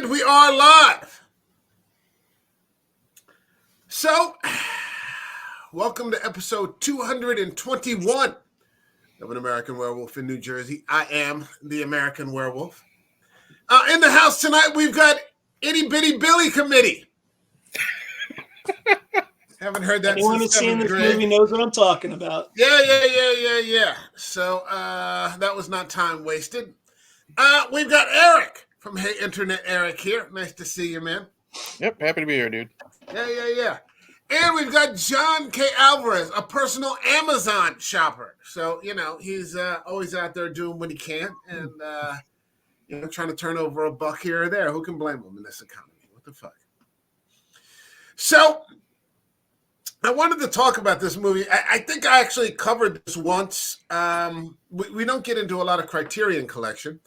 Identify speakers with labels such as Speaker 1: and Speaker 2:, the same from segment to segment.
Speaker 1: And we are live. So, welcome to episode 221 of An American Werewolf in New Jersey. I am the American Werewolf. In the house tonight, we've got Itty Bitty Billy Committee. Haven't heard that
Speaker 2: Anyone
Speaker 1: since
Speaker 2: who's seen this
Speaker 1: grade.
Speaker 2: movie knows what I'm talking about.
Speaker 1: Yeah. So, that was not time wasted. We've got Eric from Hey Internet Eric here. Nice to see you, man.
Speaker 3: Yep, happy to be here, dude.
Speaker 1: Yeah. And we've got John K. Alvarez, a personal Amazon shopper. So, he's always out there doing what he can and, trying to turn over a buck here or there. Who can blame him in this economy? What the fuck? So, I wanted to talk about this movie. I think I actually covered this once. We don't get into a lot of Criterion Collection.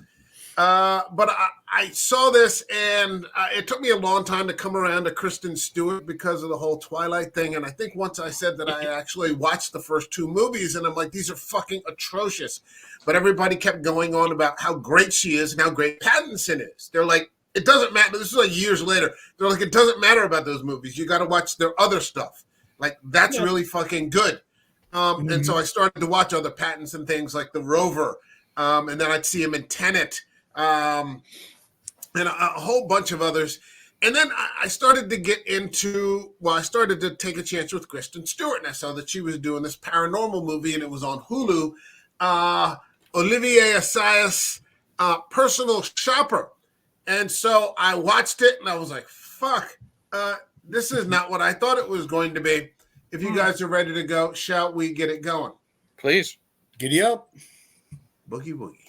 Speaker 1: But I saw this, and it took me a long time to come around to Kristen Stewart because of the whole Twilight thing. And I think once I said that I actually watched the first two movies, and I'm like, these are fucking atrocious. But everybody kept going on about how great she is and how great Pattinson is. They're like, it doesn't matter. This is like years later. They're like, it doesn't matter about those movies. You got to watch their other stuff. Like, that's really fucking good. And so I started to watch other Pattinson things like The Rover, and then I'd see him in Tenet. And a whole bunch of others. And then I started to get into, I started to take a chance with Kristen Stewart, and I saw that she was doing this paranormal movie, and it was on Hulu, Olivier Assayas, Personal Shopper. And so I watched it, and I was like, fuck, this is not what I thought it was going to be. If you guys are ready to go, shall we get it going?
Speaker 3: Please.
Speaker 4: Giddy up.
Speaker 1: Boogie woogie.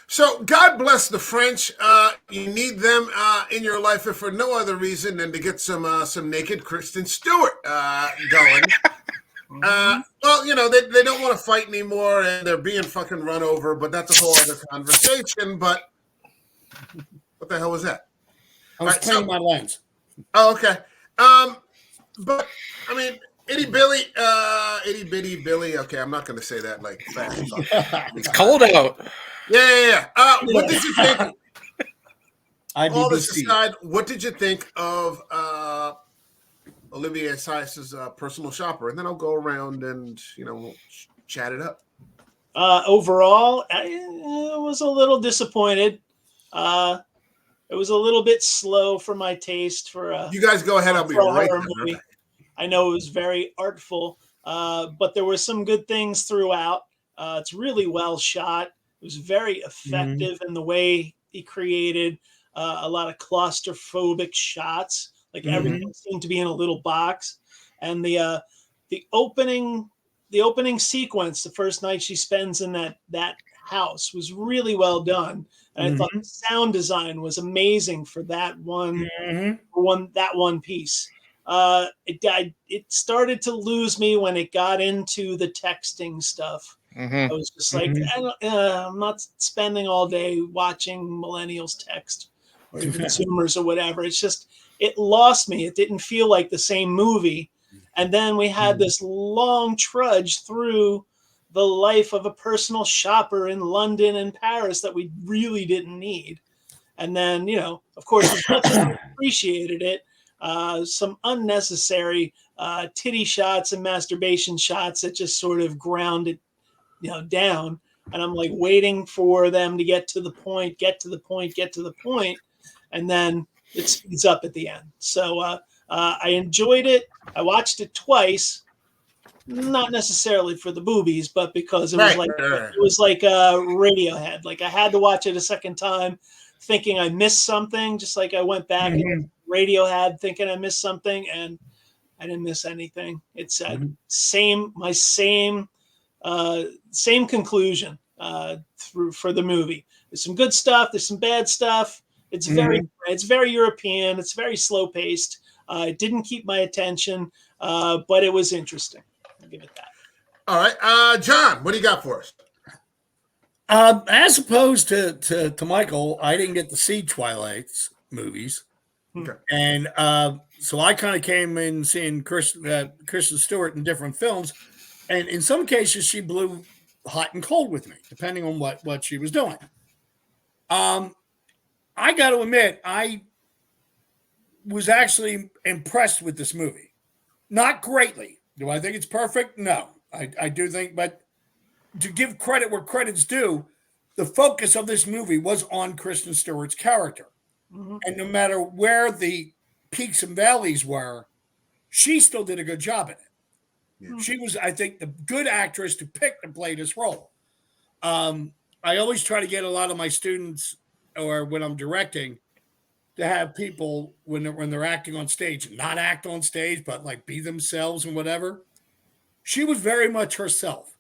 Speaker 1: So God bless the French. You need them in your life if for no other reason than to get some naked Kristen Stewart going. Well, they don't want to fight anymore, and they're being fucking run over. But that's a whole other conversation. But what the hell was that?
Speaker 4: I was cleaning my lens.
Speaker 1: Oh, okay. But I mean, itty bitty Billy. Okay, I'm not going to say that like fast.
Speaker 3: It's cold out.
Speaker 1: Yeah. What did you think? All this
Speaker 4: IBBC.
Speaker 1: aside, what did you think of Olivier Assayas' Personal Shopper? And then I'll go around and we'll chat it up.
Speaker 2: Overall, I was a little disappointed. It was a little bit slow for my taste for
Speaker 1: you guys go ahead. I'll be right there.
Speaker 2: Movie. I know it was very artful, but there were some good things throughout. It's really well shot. It was very effective in the way he created a lot of claustrophobic shots. Like everything seemed to be in a little box, and the opening sequence, the first night she spends in that house, was really well done. And I thought the sound design was amazing for that one piece. It started to lose me when it got into the texting stuff. I was just like, I'm not spending all day watching millennials text or consumers or whatever. It's just, it lost me. It didn't feel like the same movie. And then we had this long trudge through the life of a personal shopper in London and Paris that we really didn't need. And then, of course, as much as I appreciated it, some unnecessary titty shots and masturbation shots that just sort of ground it down, and I'm like waiting for them to get to the point, and then it speeds up at the end. So I enjoyed it. I watched it twice, not necessarily for the boobies, but because it was like Radiohead. Like I had to watch it a second time, thinking I missed something. Just like I went back and Radiohead, thinking I missed something, and I didn't miss anything. It's same conclusion. for the movie. There's some good stuff. There's some bad stuff. It's very European. It's very slow paced. It didn't keep my attention, but it was interesting. I'll give it that.
Speaker 1: All right, John, what do you got for us?
Speaker 4: As opposed to Michael, I didn't get to see Twilight's movies.
Speaker 1: Okay.
Speaker 4: And so I kind of came in seeing Kristen Stewart in different films. And in some cases, she blew hot and cold with me, depending on what she was doing. I got to admit, I was actually impressed with this movie. Not greatly. Do I think it's perfect? No. I do think, but to give credit where credit's due, the focus of this movie was on Kristen Stewart's character. Mm-hmm. And no matter where the peaks and valleys were, she still did a good job in it. Yeah. She was, I think, the good actress to pick to play this role. I always try to get a lot of my students, or when I'm directing, to have people when they're acting on stage, not act on stage, but like be themselves and whatever. She was very much herself.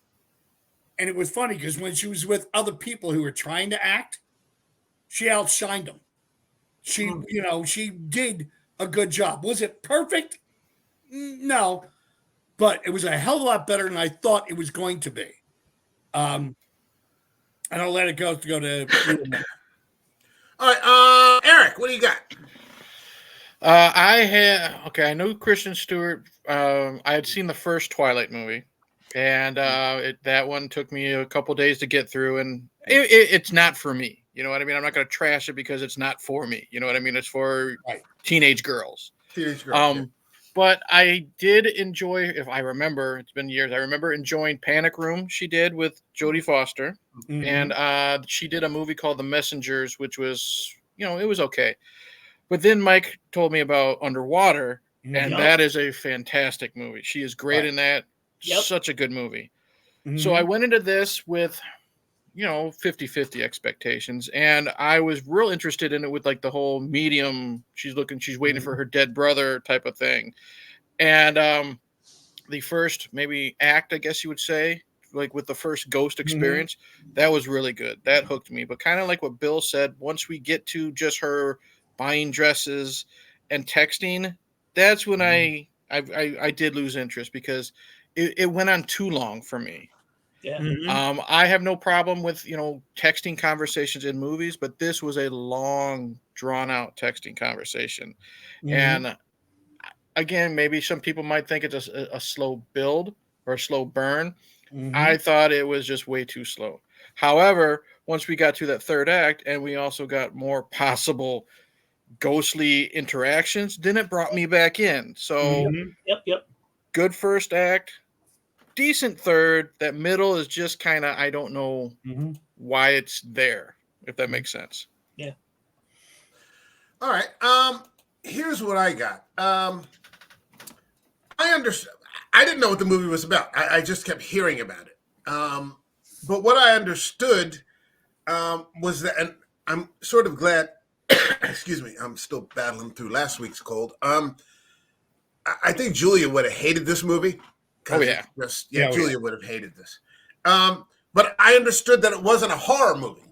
Speaker 4: And it was funny because when she was with other people who were trying to act, she outshined them. She did a good job. Was it perfect? No, but it was a hell of a lot better than I thought it was going to be. And I'll let it go to.
Speaker 1: All right, Eric, what do you got?
Speaker 3: I know Kristen Stewart. I had seen the first Twilight movie, and that one took me a couple days to get through, and it's not for me. You know what I mean? I'm not going to trash it because it's not for me. You know what I mean? It's for teenage girls. But I did enjoy, if I remember, it's been years, I remember enjoying Panic Room she did with Jodie Foster. Mm-hmm. And she did a movie called The Messengers, which was, it was okay. But then Mike told me about Underwater, and that is a fantastic movie. She is great in that. Yep. Such a good movie. Mm-hmm. So I went into this with, 50-50 expectations. And I was real interested in it with like the whole medium. She's waiting for her dead brother type of thing. And the first maybe act, I guess you would say, like with the first ghost experience, that was really good. That hooked me. But kind of like what Bill said, once we get to just her buying dresses and texting, that's when I did lose interest because it went on too long for me.
Speaker 2: Yeah.
Speaker 3: I have no problem with, texting conversations in movies, but this was a long, drawn out texting conversation. And again, maybe some people might think it's a slow build or a slow burn. I thought it was just way too slow. However, once we got to that third act and we also got more possible ghostly interactions, then it brought me back in. So
Speaker 2: Yep.
Speaker 3: Good first act, decent third. That middle is just kind of, I don't know why it's there, if that makes sense.
Speaker 2: Yeah.
Speaker 1: All right. Here's what I got. I understand. I didn't know what the movie was about. I just kept hearing about it. But what I understood was that, and I'm sort of glad, excuse me, I'm still battling through last week's cold. I think Julia would have hated this movie.
Speaker 3: Oh, yeah.
Speaker 1: Julia would have hated this. But I understood that it wasn't a horror movie.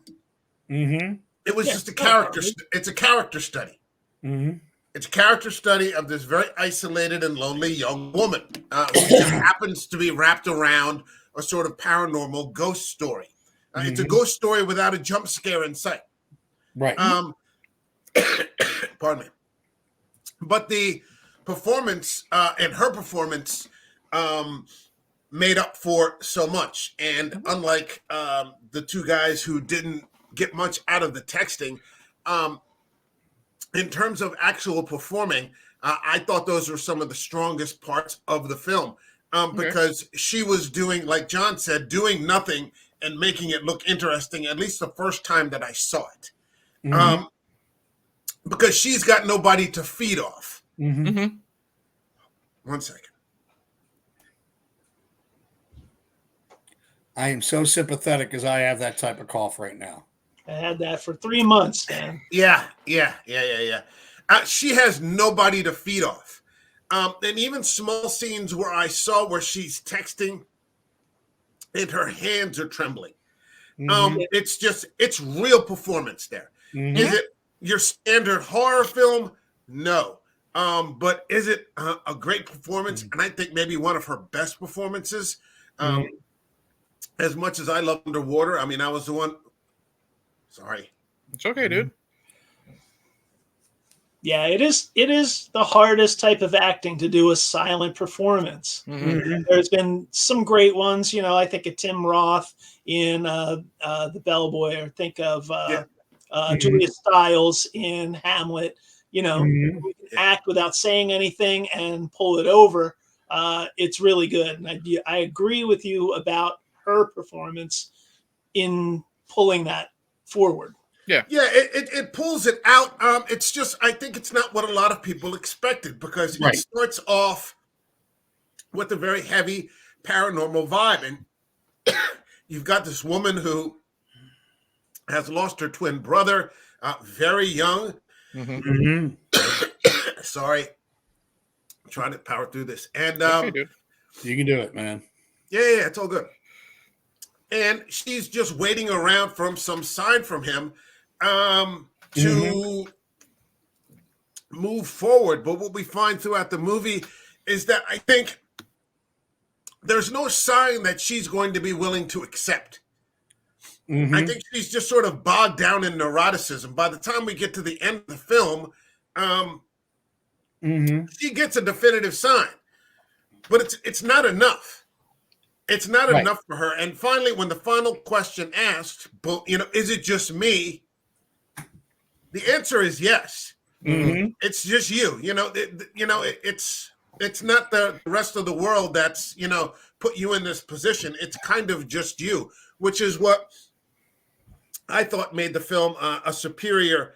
Speaker 1: Mm-hmm. It was just a character. It's a character study. Mm-hmm. It's a character study of this very isolated and lonely young woman who just happens to be wrapped around a sort of paranormal ghost story. It's a ghost story without a jump scare in sight.
Speaker 4: Right.
Speaker 1: Pardon me. But the performance and her performance made up for so much. And unlike the two guys who didn't get much out of the texting, in terms of actual performing, I thought those were some of the strongest parts of the film because she was doing, like John said, doing nothing and making it look interesting, at least the first time that I saw it. Because she's got nobody to feed off. 1 second.
Speaker 4: I am so sympathetic because I have that type of cough right now.
Speaker 2: I had that for 3 months, man.
Speaker 1: Yeah. She has nobody to feed off. And even small scenes where I saw where she's texting and her hands are trembling. It's real performance there. Is it your standard horror film? No. But is it a great performance? And I think maybe one of her best performances. As much as I love Underwater, I mean, I was the one. Sorry.
Speaker 3: It's okay, dude.
Speaker 2: Yeah, it is the hardest type of acting to do a silent performance. There's been some great ones, I think of Tim Roth in The Bellboy, or think of Julia Stiles in Hamlet. You can act without saying anything and pull it over. It's really good. And I agree with you about her performance in pulling that forward.
Speaker 1: Yeah, it pulls it out. It's just, I think it's not what a lot of people expected, because it starts off with a very heavy paranormal vibe. And you've got this woman who has lost her twin brother very young. Sorry. I'm trying to power through this. And
Speaker 4: you can do it, man.
Speaker 1: Yeah, it's all good. And she's just waiting around for some sign from him to move forward. But what we find throughout the movie is that I think there's no sign that she's going to be willing to accept. I think she's just sort of bogged down in neuroticism. By the time we get to the end of the film, she gets a definitive sign, but it's not enough. It's not enough for her. And finally, when the final question asked, is it just me? The answer is yes. It's just you. It's not the rest of the world that's put you in this position. It's kind of just you, which is what I thought made the film a superior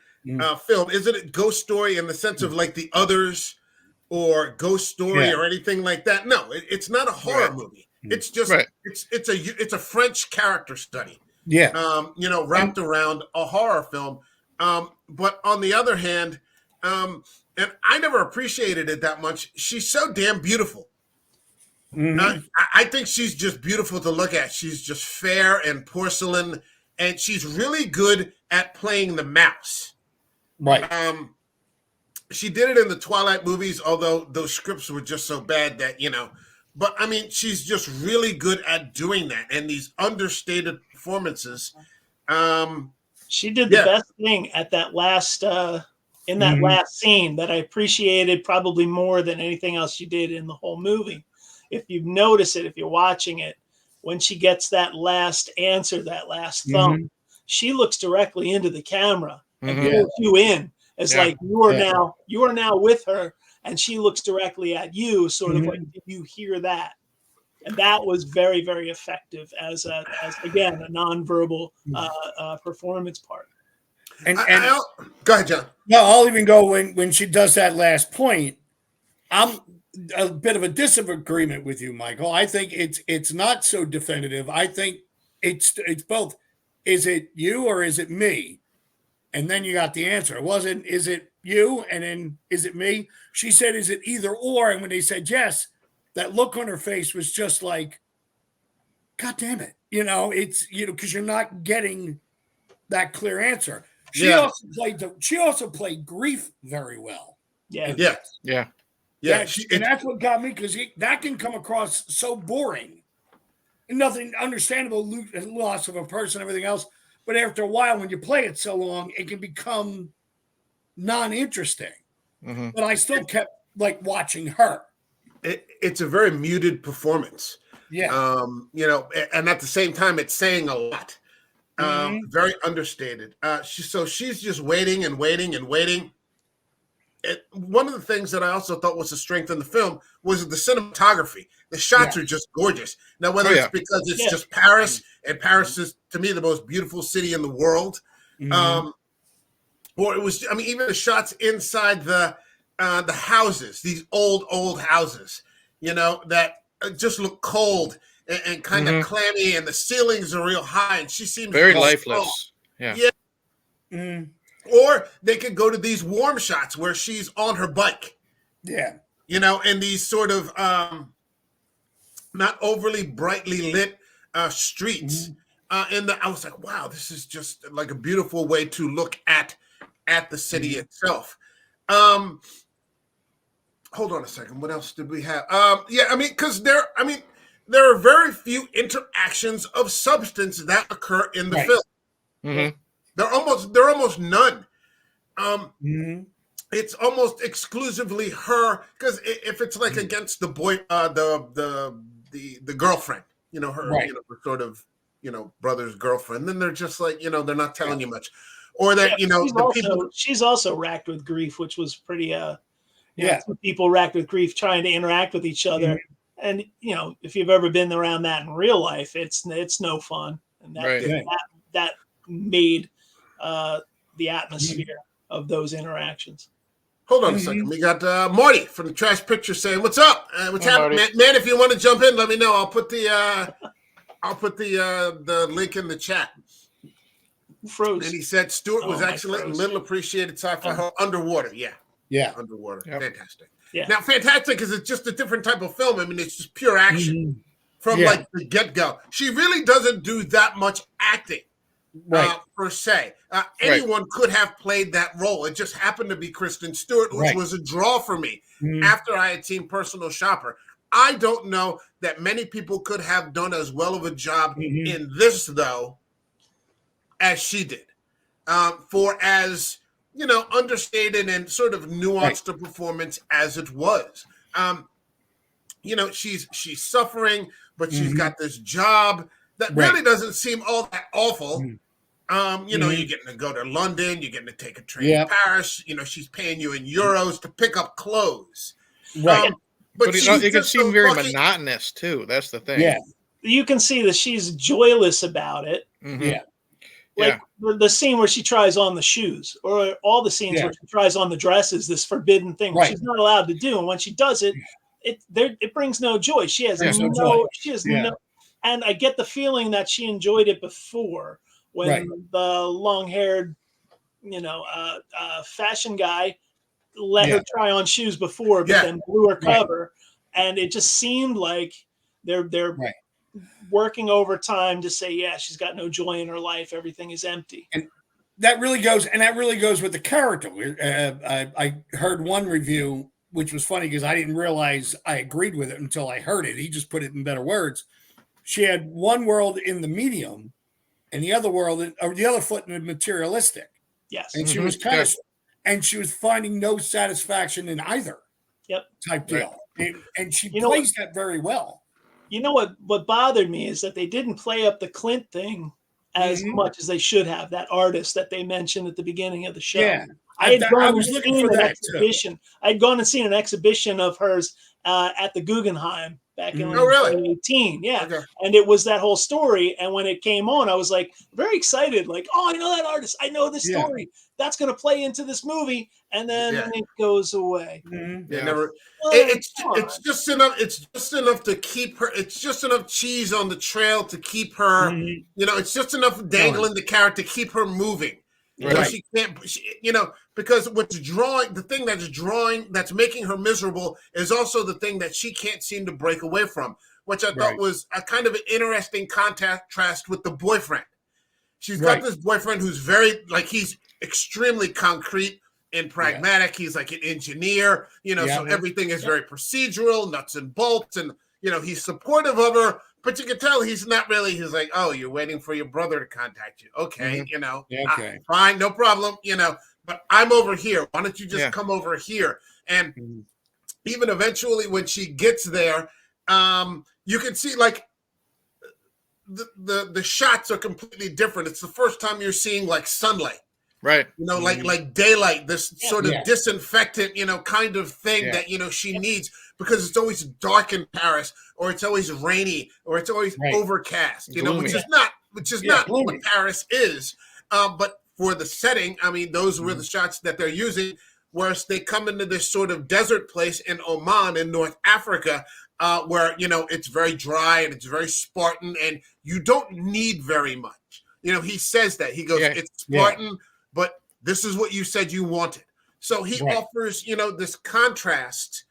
Speaker 1: film. Isn't it Ghost Story in the sense of like The Others or Ghost Story or anything like that? No, it's not a horror movie. It's just it's a French character study. Wrapped around a horror film. But on the other hand, and I never appreciated it that much, she's so damn beautiful. I think she's just beautiful to look at. She's just fair and porcelain, and she's really good at playing the mouse. She did it in the Twilight movies, although those scripts were just so bad that, but I mean, she's just really good at doing that. And these understated performances.
Speaker 2: She did the best thing at that last, in that last scene that I appreciated probably more than anything else she did in the whole movie. If you notice it, if you're watching it, when she gets that last answer, that last thumb, she looks directly into the camera and pulls you in. It's like you are now with her, and she looks directly at you, sort of like, did you hear that? And that was very, very effective as again a nonverbal performance part.
Speaker 1: And go ahead, John.
Speaker 4: No, I'll even go when she does that last point. I'm a bit of a disagreement with you, Michael. I think it's not so definitive. I think it's both. Is it you or is it me? And then you got the answer. It wasn't, is it you? And then, is it me? She said, is it either or? And when they said yes, that look on her face was just like, God damn it. It's, because you're not getting that clear answer. She also played grief very well.
Speaker 2: Yeah.
Speaker 1: And
Speaker 4: that's what got me, because that can come across so boring. Nothing understandable, loss of a person, everything else. But after a while, when you play it so long, it can become non-interesting. But I still kept watching her.
Speaker 1: It's a very muted performance. And at the same time, it's saying a lot. Very understated. She's just waiting and waiting and waiting. One of the things that I also thought was a strength in the film was the cinematography. The shots are just gorgeous. Now, whether it's because it's just Paris, and Paris is, to me, the most beautiful city in the world, or it was, even the shots inside the houses, these old houses, that just look cold and kind of clammy, and the ceilings are real high, and she seems
Speaker 3: very lifeless.
Speaker 1: Or they could go to these warm shots where she's on her bike. In these sort of not overly brightly lit streets. And I was like, wow, this is just like a beautiful way to look at the city itself. Hold on a second. What else did we have? Yeah, I mean, because there are very few interactions of substance that occur in the film.
Speaker 3: Mm-hmm.
Speaker 1: There are almost none.
Speaker 4: Mm-hmm.
Speaker 1: It's almost exclusively her, because if it's like against the boy, the girlfriend, her, her sort of, brother's girlfriend, then they're just like, they're not telling you much, or that
Speaker 2: she's also racked with grief, which was pretty
Speaker 4: Yeah.
Speaker 2: two people racked with grief trying to interact with each other.
Speaker 4: Mhm.
Speaker 2: And, if you've ever been around that in real life, it's no fun. And that made the atmosphere of those interactions.
Speaker 1: Hold on a second. We got Marty from the Trash Picture saying, "What's up? What's happening, man? If you want to jump in, let me know. I'll put the link in the chat."
Speaker 2: Froze.
Speaker 1: And he said Stewart was excellent and little appreciated sci-fi underwater. Yeah, underwater. Yep. Fantastic. Yeah. Now, fantastic is it's just a different type of film. I mean, it's just pure action from like the get-go. She really doesn't do that much acting. Per se. Anyone could have played that role. It just happened to be Kristen Stewart, which was a draw for me after I had seen Personal Shopper. I don't know that many people could have done as well of a job in this, though, as she did. For as, understated and sort of nuanced a performance as it was. She's suffering, but she's got this job that really doesn't seem all that awful. You're getting to go to London, you're getting to take a train to Paris, she's paying you in euros to pick up clothes.
Speaker 3: Right. But it can seem very monotonous too. That's the thing.
Speaker 2: Yeah. You can see that she's joyless about it.
Speaker 3: Mm-hmm.
Speaker 2: Yeah. Like the scene where she tries on the shoes, or all the scenes where she tries on the dresses, this forbidden thing she's not allowed to do. And when she does it, it brings no joy. She has no, and I get the feeling that she enjoyed it before. When the long-haired, fashion guy let her try on shoes before, but then blew her cover, and it just seemed like they're working overtime to say, she's got no joy in her life. Everything is empty.
Speaker 4: And that really goes with the character. I heard one review, which was funny because I didn't realize I agreed with it until I heard it. He just put it in better words. She had one world in the medium, and the other world, or the other foot in the materialistic.
Speaker 2: Yes.
Speaker 4: And she was and she was finding no satisfaction in either type deal. And she plays that very well.
Speaker 2: You know what bothered me is that they didn't play up the Clint thing as much as they should have, that artist that they mentioned at the beginning of the show. Yeah. I was looking for that exhibition. I'd gone and seen an exhibition of hers at the Guggenheim back in 2018. Yeah. Okay. And it was that whole story. And when it came on, I was like very excited. Like, oh, I know that artist. I know this story. That's going to play into this movie. And then it goes away.
Speaker 1: It's just enough. It's just enough to keep her. It's just enough cheese on the trail to keep her. It's just enough dangling the carrot to keep her moving. She can't, because the thing that's making her miserable is also the thing that she can't seem to break away from, which I thought was a kind of an interesting contrast with the boyfriend. She's got this boyfriend who's he's extremely concrete and pragmatic. He's like an engineer, so everything is very procedural, nuts and bolts, and, he's supportive of her. But you can tell he's not really. He's like, oh, you're waiting for your brother to contact you. Okay, fine, no problem. But I'm over here. Why don't you just come over here? And even eventually, when she gets there, you can see like the shots are completely different. It's the first time you're seeing like sunlight.
Speaker 3: Right.
Speaker 1: Like daylight, this sort of disinfectant, kind of thing that, she needs, because it's always dark in Paris, or it's always rainy, or it's always overcast,
Speaker 3: gloomy.
Speaker 1: which is not what Paris is. But for the setting, I mean, those were the shots that they're using, whereas they come into this sort of desert place in Oman in North Africa, where, it's very dry and it's very Spartan, and you don't need very much. He says that. He goes, it's Spartan, but this is what you said you wanted. So he offers, this contrast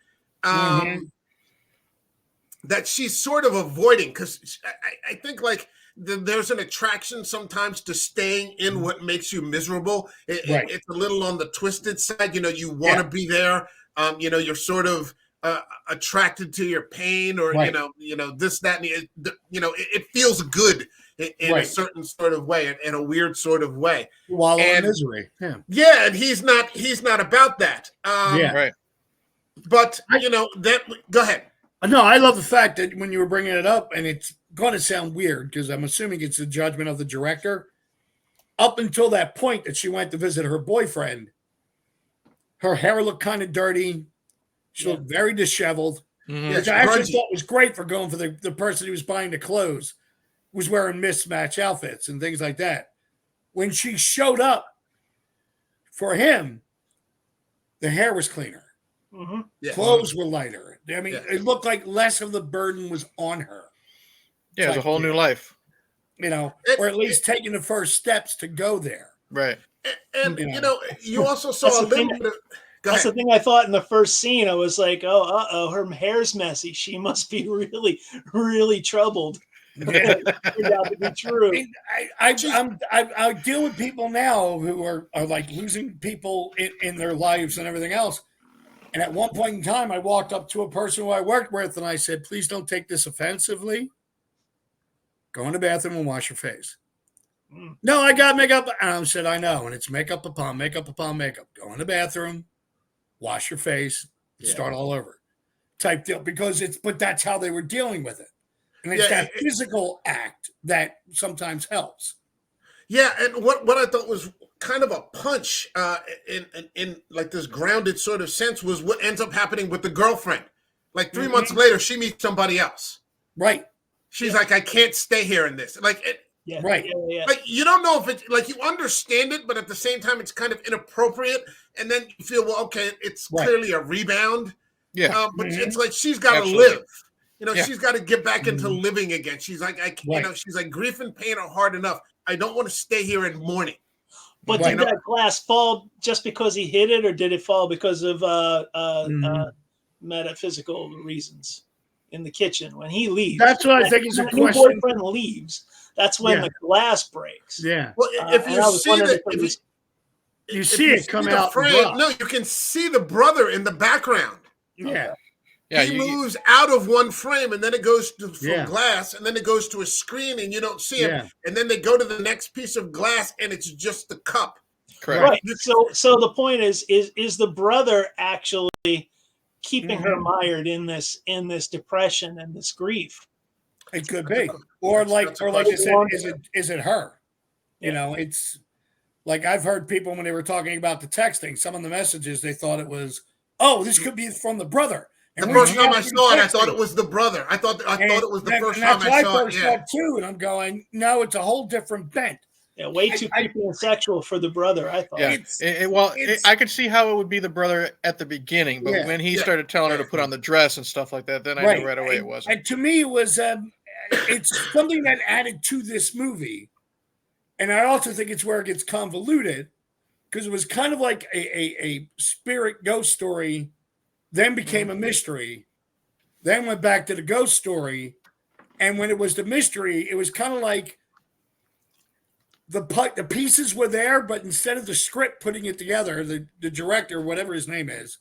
Speaker 1: that she's sort of avoiding, because I think like there's an attraction sometimes to staying in what makes you miserable.
Speaker 4: Right.
Speaker 1: It's a little on the twisted side. You want to be there. You're sort of attracted to your pain, or
Speaker 4: Right.
Speaker 1: this, that, and it feels good in a certain sort of way, in a weird sort of way.
Speaker 4: Wallow in misery.
Speaker 1: Yeah, and he's not about that.
Speaker 3: Right.
Speaker 1: But that. Go ahead.
Speaker 4: No, I love the fact that when you were bringing it up, and it's going to sound weird because I'm assuming it's the judgment of the director. Up until that point that she went to visit her boyfriend, her hair looked kind of dirty. She looked very disheveled, which I actually thought was great for going for the person who was buying the clothes, was wearing mismatched outfits and things like that. When she showed up for him, the hair was cleaner.
Speaker 2: Mm-hmm.
Speaker 1: Yeah.
Speaker 4: Clothes were lighter. I mean, it looked like less of the burden was on her.
Speaker 3: Yeah, it's a whole new life.
Speaker 4: Or at least taking the first steps to go there.
Speaker 3: Right.
Speaker 1: And you also saw a little bit of.
Speaker 2: That's the thing I thought in the first scene. I was like, oh, her hair's messy. She must be really, really troubled. It turned out to be true.
Speaker 4: I deal with people now who are like losing people in their lives and everything else. And at one point in time, I walked up to a person who I worked with and I said, please don't take this offensively. Go in the bathroom and wash your face. No, I got makeup. And I said, I know. And it's makeup upon makeup upon makeup. Go in the bathroom, wash your face, start all over type deal. But that's how they were dealing with it. And it's that physical act that sometimes helps.
Speaker 1: Yeah, and what I thought was kind of a punch in like this grounded sort of sense was what ends up happening with the girlfriend. Like 3 months later, she meets somebody else.
Speaker 4: Right.
Speaker 1: She's like, I can't stay here in this. Like,
Speaker 4: right.
Speaker 2: Yeah.
Speaker 1: Like, you don't know if it's like you understand it, but at the same time, it's kind of inappropriate. And then you feel, well, okay, it's clearly a rebound.
Speaker 3: Yeah.
Speaker 1: But it's like she's got to live. She's got to get back into living again. She's like, she's like, grief and pain are hard enough. I don't want to stay here in mourning.
Speaker 2: But did that glass fall just because he hit it, or did it fall because of metaphysical reasons in the kitchen when he leaves?
Speaker 4: That's what I think is a question.
Speaker 2: When your boyfriend leaves, that's when the glass breaks.
Speaker 4: Yeah.
Speaker 1: Well, if
Speaker 4: you see it come out,
Speaker 1: no, you can see the brother in the background.
Speaker 4: Yeah.
Speaker 1: He moves out of one frame, and then it goes from glass, and then it goes to a screen, and you don't see him. And then they go to the next piece of glass, and it's just the cup.
Speaker 3: Correct.
Speaker 2: Right. So the point is the brother actually keeping her mired in this depression and this grief?
Speaker 4: It could be, or like I said, is it her? It's like I've heard people when they were talking about the texting, some of the messages they thought it was, this could be from the brother.
Speaker 1: And the first time I saw it, I thought it was the brother. I thought it was the first time I saw it.
Speaker 4: Yeah. Too, and I'm going, no, it's a whole different bent.
Speaker 2: Yeah, way too creepy and sexual for the brother, I thought.
Speaker 3: Yeah. I could see how it would be the brother at the beginning, but when he started telling her to put on the dress and stuff like that, then I knew right away it wasn't.
Speaker 4: And to me, it was it's something that added to this movie, and I also think it's where it gets convoluted because it was kind of like a spirit ghost story. Then became a mystery, then went back to the ghost story. And when it was the mystery, it was kind of like the pieces were there, but instead of the script putting it together, the director, whatever his name is,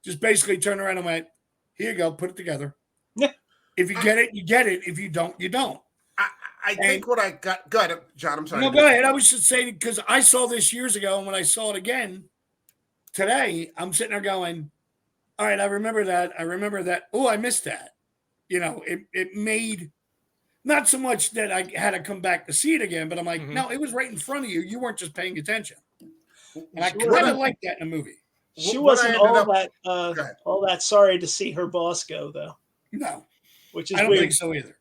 Speaker 4: just basically turned around and went, here you go, put it together.
Speaker 2: Yeah.
Speaker 4: If you get it, you get it. If you don't, you don't.
Speaker 1: I think what I got, go ahead, John, I'm sorry.
Speaker 4: No, go ahead. I was just saying, because I saw this years ago, and when I saw it again today, I'm sitting there going, all right, I remember that. Oh, I missed that. It made not so much that I had to come back to see it again, but I'm like, no, it was right in front of you. You weren't just paying attention. And I kind of like that in a movie.
Speaker 2: She wasn't all that sorry to see her boss go, though.
Speaker 4: No,
Speaker 2: which is
Speaker 4: I don't
Speaker 2: weird.
Speaker 4: think so either.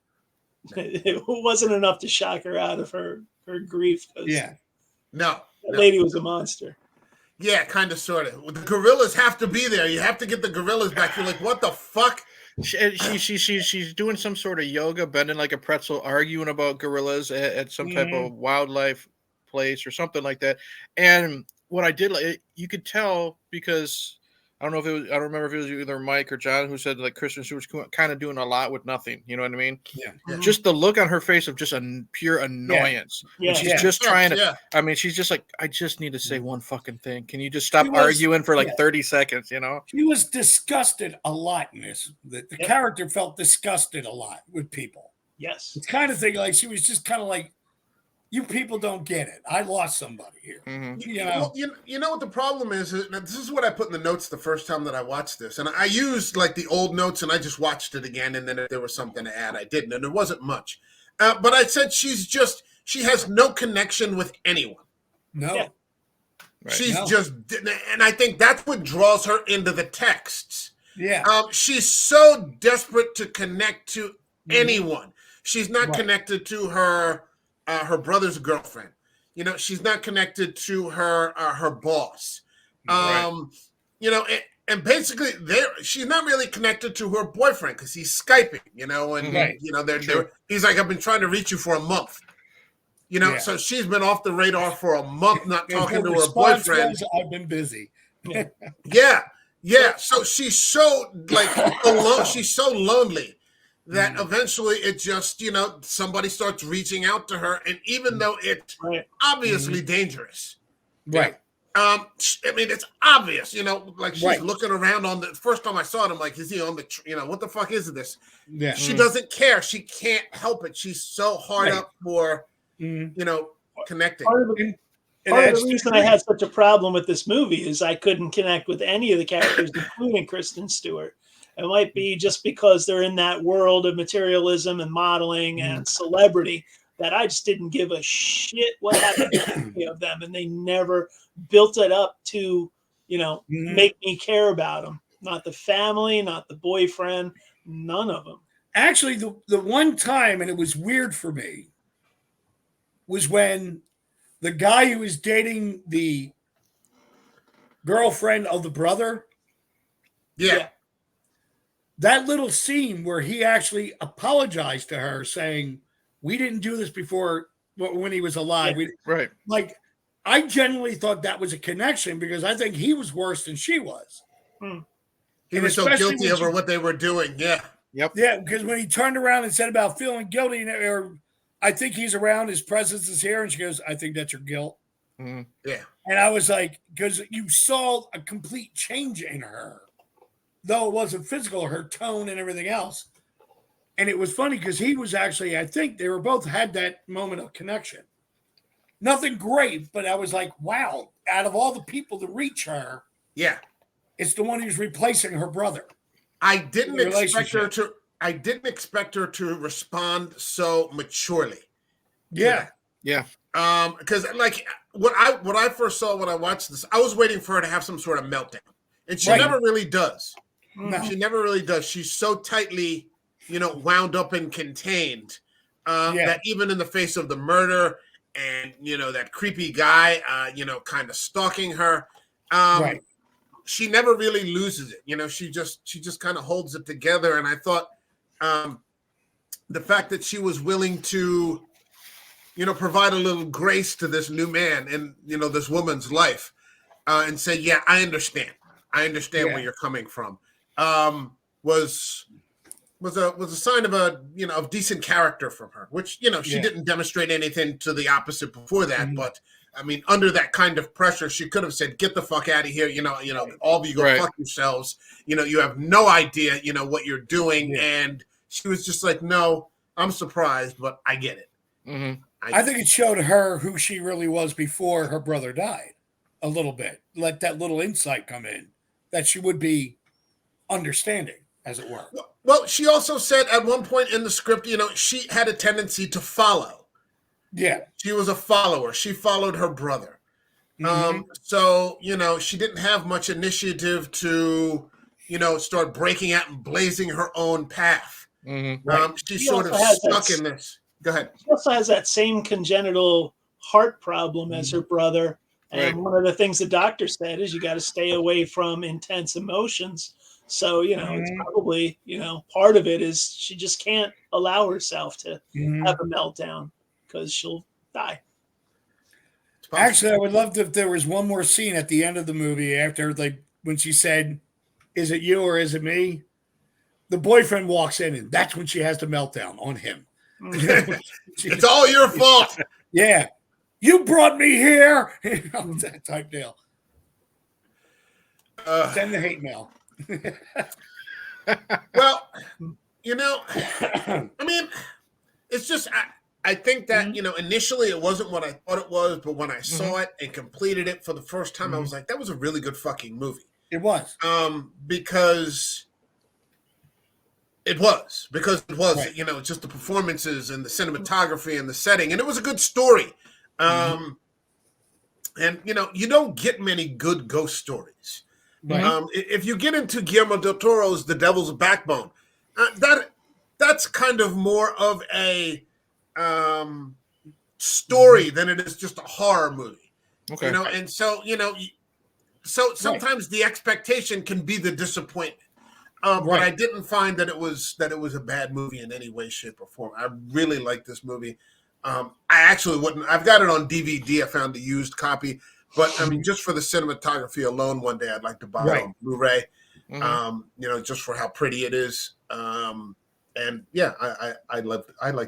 Speaker 2: It wasn't enough to shock her out of her grief.
Speaker 1: Yeah,
Speaker 2: that lady was a monster.
Speaker 1: Yeah, kind of, sort of. The gorillas have to be there. You have to get the gorillas back. You're like, what the fuck?
Speaker 3: She's doing some sort of yoga, bending like a pretzel, arguing about gorillas at some type of wildlife place or something like that. And what I did, you could tell because I don't know if it was. I don't remember if it was either Mike or John who said like Kristen Stewart's kind of doing a lot with nothing. You know what I mean?
Speaker 4: Yeah.
Speaker 3: Just the look on her face of just a pure annoyance.
Speaker 2: Yeah.
Speaker 3: She's just trying to.
Speaker 1: Yeah.
Speaker 3: I mean, she's just like, I just need to say one fucking thing. Can you just stop arguing for like 30 seconds? You know?
Speaker 4: She was disgusted a lot in this. The character felt disgusted a lot with people.
Speaker 2: Yes.
Speaker 4: It's kind of thing like she was just kind of like, you people don't get it. I lost somebody here. You know,
Speaker 1: Well, you know what the problem is? This is what I put in the notes the first time that I watched this, and I used like the old notes, and I just watched it again, and then if there was something to add, I didn't, and there wasn't much. But I said she has no connection with anyone.
Speaker 4: no.
Speaker 2: Yeah.
Speaker 3: Right.
Speaker 1: She's just, and I think that's what draws her into the texts.
Speaker 4: Yeah.
Speaker 1: She's so desperate to connect to anyone. She's not connected to her brother's girlfriend. You know, she's not connected to her boss. You know, and basically she's not really connected to her boyfriend because he's Skyping. You know, and you know he's like, I've been trying to reach you for a month. You know, so she's been off the radar for a month, not talking to her boyfriend.
Speaker 4: I've been busy.
Speaker 1: Yeah. So she's so like alone. She's so lonely that eventually it just, you know, somebody starts reaching out to her, and even though it's obviously dangerous,
Speaker 4: Right.
Speaker 1: I mean, it's obvious, you know, like she's looking around on the first time I saw it. I'm like, is he on the, you know, what the fuck is this?
Speaker 4: Yeah.
Speaker 1: She doesn't care. She can't help it. She's so hard up for, you know, connecting.
Speaker 2: Part of the reason I had such a problem with this movie is I couldn't connect with any of the characters, including Kristen Stewart. It might be just because they're in that world of materialism and modeling and celebrity that I just didn't give a shit what happened to any of them, and they never built it up to, you know, make me care about them. Not the family, not the boyfriend, none of them.
Speaker 4: Actually, the one time, and it was weird for me, was when the guy who was dating the girlfriend of the brother.
Speaker 1: Yeah.
Speaker 4: That little scene where he actually apologized to her saying, we didn't do this before when he was alive.
Speaker 3: Right.
Speaker 4: Like, I genuinely thought that was a connection because I think he was worse than she was.
Speaker 1: He was so guilty over what they were doing. Yeah.
Speaker 3: Yep.
Speaker 4: Yeah, because when he turned around and said about feeling guilty, or I think he's around, his presence is here, and she goes, I think that's your guilt.
Speaker 1: Yeah.
Speaker 4: And I was like, because you saw a complete change in her, though it wasn't physical, her tone and everything else. And it was funny because he was actually, I think they were both had that moment of connection. Nothing great, but I was like, wow, out of all the people to reach her, it's the one who's replacing her brother.
Speaker 1: I didn't expect her to respond so maturely.
Speaker 4: Yeah.
Speaker 1: Because like what I first saw when I watched this, I was waiting for her to have some sort of meltdown. And she never really does.
Speaker 4: No.
Speaker 1: She never really does. She's so tightly, you know, wound up and contained that even in the face of the murder and, you know, that creepy guy, you know, kind of stalking her, she never really loses it. You know, she just kind of holds it together. And I thought the fact that she was willing to, you know, provide a little grace to this new man in, you know, this woman's life and say, yeah, I understand where you're coming from. Was a sign of of decent character from her, which, you know, she didn't demonstrate anything to the opposite before that. But I mean, under that kind of pressure, she could have said, get the fuck out of here. You know, all of you go fuck yourselves. You know, you have no idea, you know, what you're doing. And she was just like, no, I'm surprised, but I get it.
Speaker 4: I think it showed her who she really was before her brother died a little bit. Let that little insight come in that she would be understanding, as it were.
Speaker 1: Well, she also said at one point in the script, you know, she had a tendency to follow.
Speaker 4: Yeah.
Speaker 1: She was a follower. She followed her brother. So, you know, she didn't have much initiative to, you know, start breaking out and blazing her own path. She's sort of stuck in this. Go ahead.
Speaker 2: She also has that same congenital heart problem as her brother. And one of the things the doctor said is you got to stay away from intense emotions. So, you know, it's probably, you know, part of it is she just can't allow herself to have a meltdown because she'll die.
Speaker 4: Actually, I would love if there was one more scene at the end of the movie after, like, when she said, is it you or is it me? The boyfriend walks in, and that's when she has the meltdown on him.
Speaker 1: It's all your fault.
Speaker 4: Yeah. You brought me here. That type deal. Send the hate mail.
Speaker 1: Well, I mean, it's just I think that initially it wasn't what I thought it was, but when I saw it and completed it for the first time, I was like, that was a really good fucking movie.
Speaker 4: It was.
Speaker 1: Because it was
Speaker 4: Right.
Speaker 1: just the performances and the cinematography and the setting, and it was a good story. And you don't get many good ghost stories.
Speaker 4: Right.
Speaker 1: If you get into Guillermo del Toro's The Devil's Backbone, that's kind of more of a story than it is just a horror movie.
Speaker 3: Okay.
Speaker 1: And so sometimes the expectation can be the disappointment. But I didn't find that it was a bad movie in any way, shape, or form. I really like this movie. I actually wouldn't. I've got it on DVD. I found the used copy, but I mean, just for the cinematography alone, one day I'd like to buy it on Blu-ray. Just for how pretty it is. And yeah, I like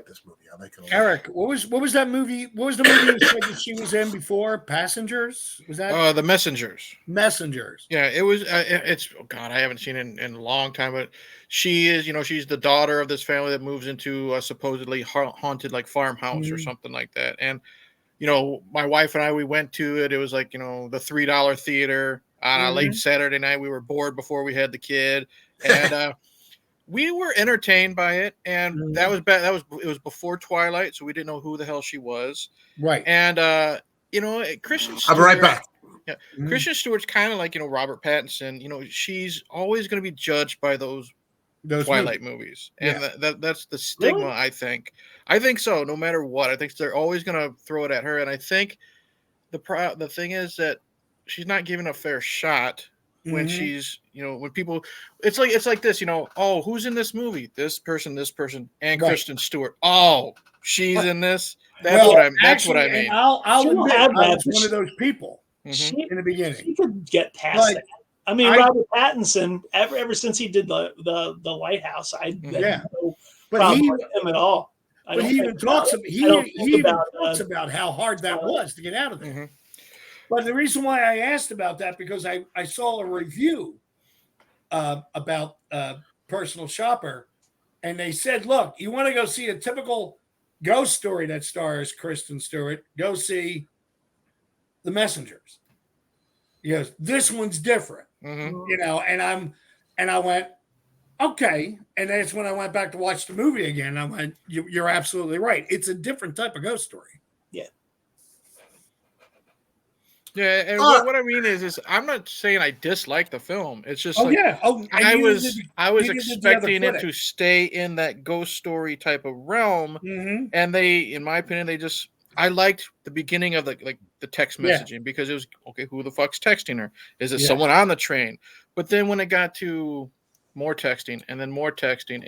Speaker 1: this movie. I like it a lot.
Speaker 4: Eric, what was that movie? What was the movie you said that she was in before? Passengers? Was that
Speaker 3: The Messengers?
Speaker 4: Messengers?
Speaker 3: Yeah, it was. It's God, I haven't seen it in a long time. But she is, she's the daughter of this family that moves into a supposedly haunted like farmhouse or something like that. And my wife and I, we went to it. It was like the $3 theater on a late Saturday night. We were bored before we had the kid, and we were entertained by it. And that was bad. It was before Twilight, so we didn't know who the hell she was.
Speaker 4: Right.
Speaker 3: And Kristen Stewart,
Speaker 1: I'll be right back.
Speaker 3: Yeah, Kristen Stewart's kind of like Robert Pattinson. She's always going to be judged by those Twilight movies, and that's the stigma.
Speaker 2: Really?
Speaker 3: I think so. No matter what, I think they're always going to throw it at her, and I think the thing is that she's not given a fair shot when she's when people. It's like this. Oh, who's in this movie? This person, and Kristen Stewart. Oh, she's in this. That's what I mean.
Speaker 4: I'll admit, I was one of those people
Speaker 2: in
Speaker 4: the beginning.
Speaker 2: She could get past that. I mean, Robert Pattinson, ever since he did the Lighthouse, I had no problem with him at all.
Speaker 4: But he even talks about how hard that was to get out of there. But the reason why I asked about that, because I saw a review about Personal Shopper, and they said, look, you want to go see a typical ghost story that stars Kristen Stewart, go see The Messengers. He goes, this one's different, and I went, okay. And that's when I went back to watch the movie again. I went, you're absolutely right. It's a different type of ghost story.
Speaker 2: Yeah.
Speaker 3: Yeah, and what I mean is I'm not saying I dislike the film. It's just I was expecting it to stay in that ghost story type of realm, and they, in my opinion, I liked the beginning of the text messaging because it was okay. Who the fuck's texting her? Is it someone on the train? But then when it got to more texting and then more texting,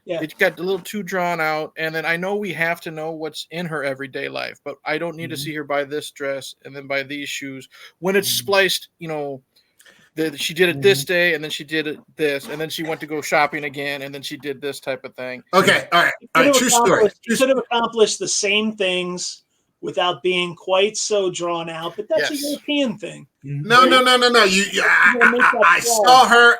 Speaker 3: it got a little too drawn out. And then I know we have to know what's in her everyday life, but I don't need to see her buy this dress and then buy these shoes when it's spliced. She did it this day, and then she did it this, and then she went to go shopping again, and then she did this type of thing.
Speaker 1: Okay, all right. True story.
Speaker 2: You could have accomplished the same things without being quite so drawn out, but that's a European thing.
Speaker 1: No. I saw her.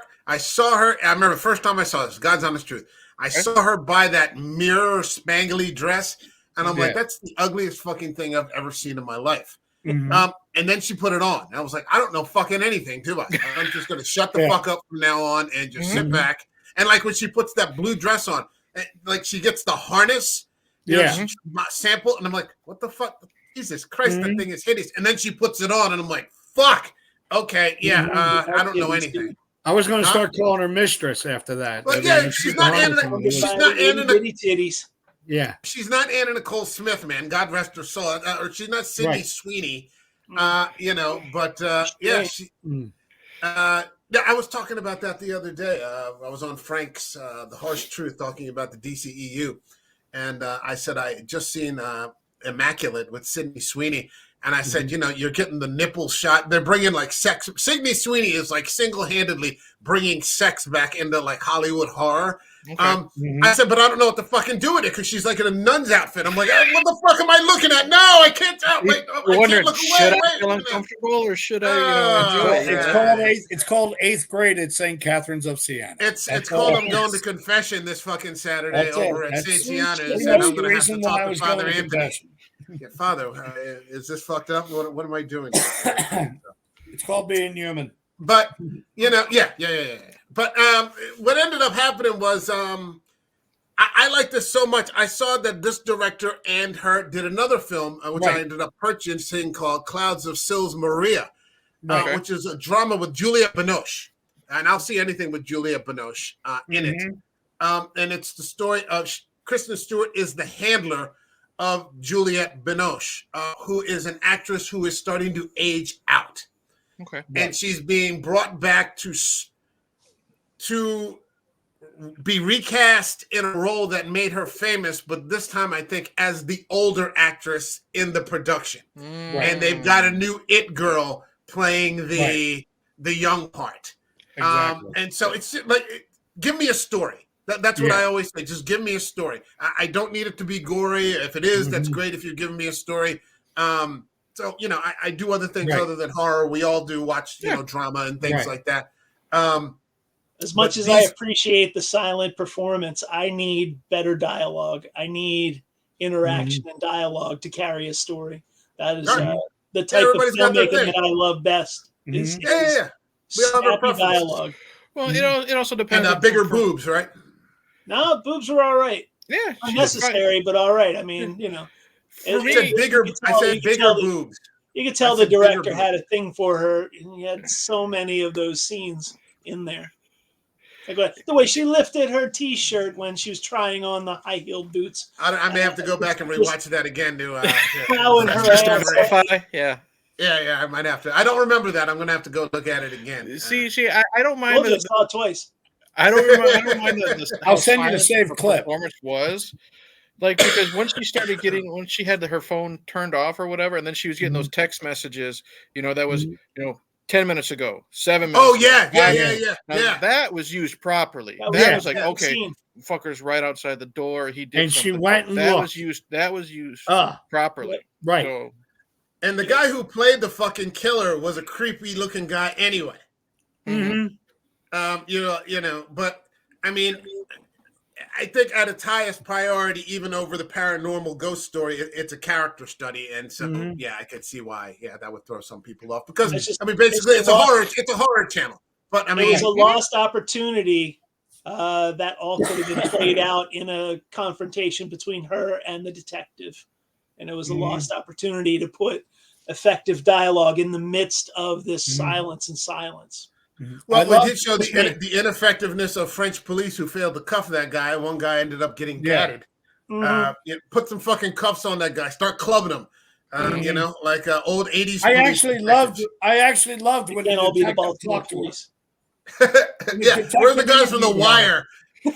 Speaker 1: I remember the first time I saw this. God's honest truth. I saw her buy that mirror spangly dress, and I'm like, that's the ugliest fucking thing I've ever seen in my life. And then she put it on. I was like, I don't know fucking anything, do I? I'm just going to shut the fuck up from now on and just sit back. And like when she puts that blue dress on, like she gets the harness, sample, and I'm like, what the fuck? Jesus Christ, that thing is hideous. And then she puts it on, and I'm like, fuck. Okay, I don't know anything.
Speaker 4: I was going to start calling her mistress after that.
Speaker 1: But she's not Anna.
Speaker 2: Titties.
Speaker 4: Yeah,
Speaker 1: she's not Anna Nicole Smith, man. God rest her soul. Or she's not Sydney Sweeney. But I was talking about that the other day. I was on Frank's The Harsh Truth talking about the DCEU, and I said I had just seen Immaculate with Sydney Sweeney, And I said, you're getting the nipple shot. They're bringing like sex. Sydney Sweeney is like single-handedly bringing sex back into like Hollywood horror.
Speaker 3: Okay.
Speaker 1: I said, but I don't know what to fucking do with it because she's like in a nun's outfit. I'm like, what the fuck am I looking at? No, I can't tell. Wait, I can't look
Speaker 3: should
Speaker 1: away.
Speaker 3: I feel uncomfortable or should I, enjoy it?
Speaker 4: It's called 8th grade at St. Catherine's of Siena.
Speaker 1: It's called I'm going to confession this fucking Saturday over at St. Siana's, and I'm going to have to talk to Father Anthony. Yeah, Father, is this fucked up? What am I doing?
Speaker 4: It's called being human.
Speaker 1: But yeah. But what ended up happening was I like this so much. I saw that this director and her did another film, which I ended up purchasing called Clouds of Sils Maria, which is a drama with Juliette Binoche. And I'll see anything with Juliette Binoche in it. And it's the story of Kristen Stewart is the handler of Juliette Binoche, who is an actress who is starting to age out.
Speaker 3: Okay.
Speaker 1: And she's being brought back to be recast in a role that made her famous, but this time I think as the older actress in the production. And they've got a new it girl playing the young part.
Speaker 4: Exactly.
Speaker 1: And so it's like, give me a story. That's what I always say. Just give me a story. I don't need it to be gory. If it is, that's great if you're giving me a story. So, I do other things other than horror. We all do watch, drama and things like that.
Speaker 2: As much as I appreciate the silent performance, I need better dialogue. I need interaction and dialogue to carry a story. That is the type of filmmaking that I love best. Is
Speaker 1: We all have our
Speaker 2: snappy dialogue.
Speaker 3: Well, it also depends.
Speaker 1: And bigger boobs, right?
Speaker 2: No, boobs were all right.
Speaker 3: Yeah,
Speaker 2: unnecessary, but all right. I mean,
Speaker 3: For me,
Speaker 1: I said bigger boobs.
Speaker 2: You could tell the director had a thing for her, and he had so many of those scenes in there. Like the way she lifted her T-shirt when she was trying on the high-heeled boots.
Speaker 1: I may have to go back and rewatch that again to Yeah, I might have to. I don't remember that. I'm going to have to go look at it again.
Speaker 3: See, I don't mind.
Speaker 2: I saw it twice.
Speaker 3: I don't mind the
Speaker 4: I'll send you the saved clip.
Speaker 3: Performance was like, because when she had her phone turned off or whatever, and then she was getting those text messages, that was 10 minutes ago, 7 minutes.
Speaker 1: Oh
Speaker 3: ago,
Speaker 1: yeah.
Speaker 3: That was used properly. That was like fucker's right outside the door. He did,
Speaker 4: and
Speaker 3: something.
Speaker 4: She went and
Speaker 3: that
Speaker 4: looked.
Speaker 3: was used properly,
Speaker 4: right?
Speaker 3: So,
Speaker 1: and the guy who played the fucking killer was a creepy looking guy anyway. But I mean, I think at its highest priority, even over the paranormal ghost story, it's a character study, and so I could see why that would throw some people off because basically it's a horror channel. But I mean,
Speaker 2: it was a lost opportunity that all could have been played out in a confrontation between her and the detective, and it was a lost opportunity to put effective dialogue in the midst of this silence.
Speaker 1: Well, we did show the ineffectiveness of French police who failed to cuff that guy. One guy ended up getting gatted. Put some fucking cuffs on that guy. Start clubbing him. Like old 80s.
Speaker 4: I actually loved when
Speaker 2: all be the
Speaker 4: Baltimore
Speaker 2: police.
Speaker 1: We're the guys from The Wire.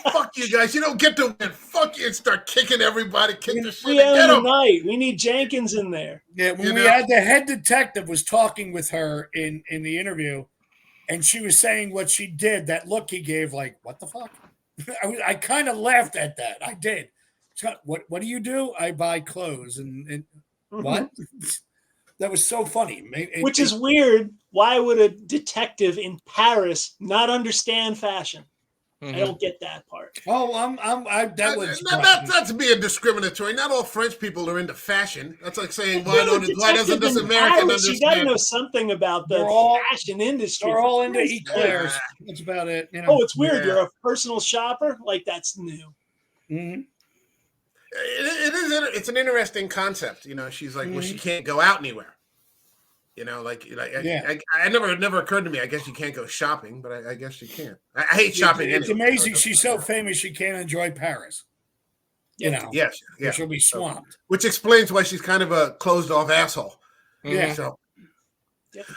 Speaker 1: Fuck you guys. You don't get to win. Fuck you. And start kicking everybody. Kick the shit. Get them.
Speaker 2: We need Jenkins in there.
Speaker 4: Yeah, when we had the head detective was talking with her in the interview, and she was saying what she did, that look he gave, like, what the fuck? I kind of laughed at that. I did. What do you do? I buy clothes. And what? That was so funny.
Speaker 2: Which is weird. Why would a detective in Paris not understand fashion? I don't get that part.
Speaker 4: Oh,
Speaker 1: that's being discriminatory. Not all French people are into fashion. That's like saying why doesn't this American understand?
Speaker 2: You got to know something about the fashion industry.
Speaker 4: They're all into eclairs. That's about it.
Speaker 2: Oh, it's weird. You're a personal shopper. Like that's new.
Speaker 1: It is. It's an interesting concept. She's like, well, she can't go out anywhere. I never occurred to me. I guess you can't go shopping, but I guess you can. I hate shopping.
Speaker 4: It's amazing. She's so famous, she can't enjoy Paris.
Speaker 1: Yes.
Speaker 4: She'll be swamped.
Speaker 1: Which explains why she's kind of a closed-off asshole.
Speaker 4: Yeah.
Speaker 1: So,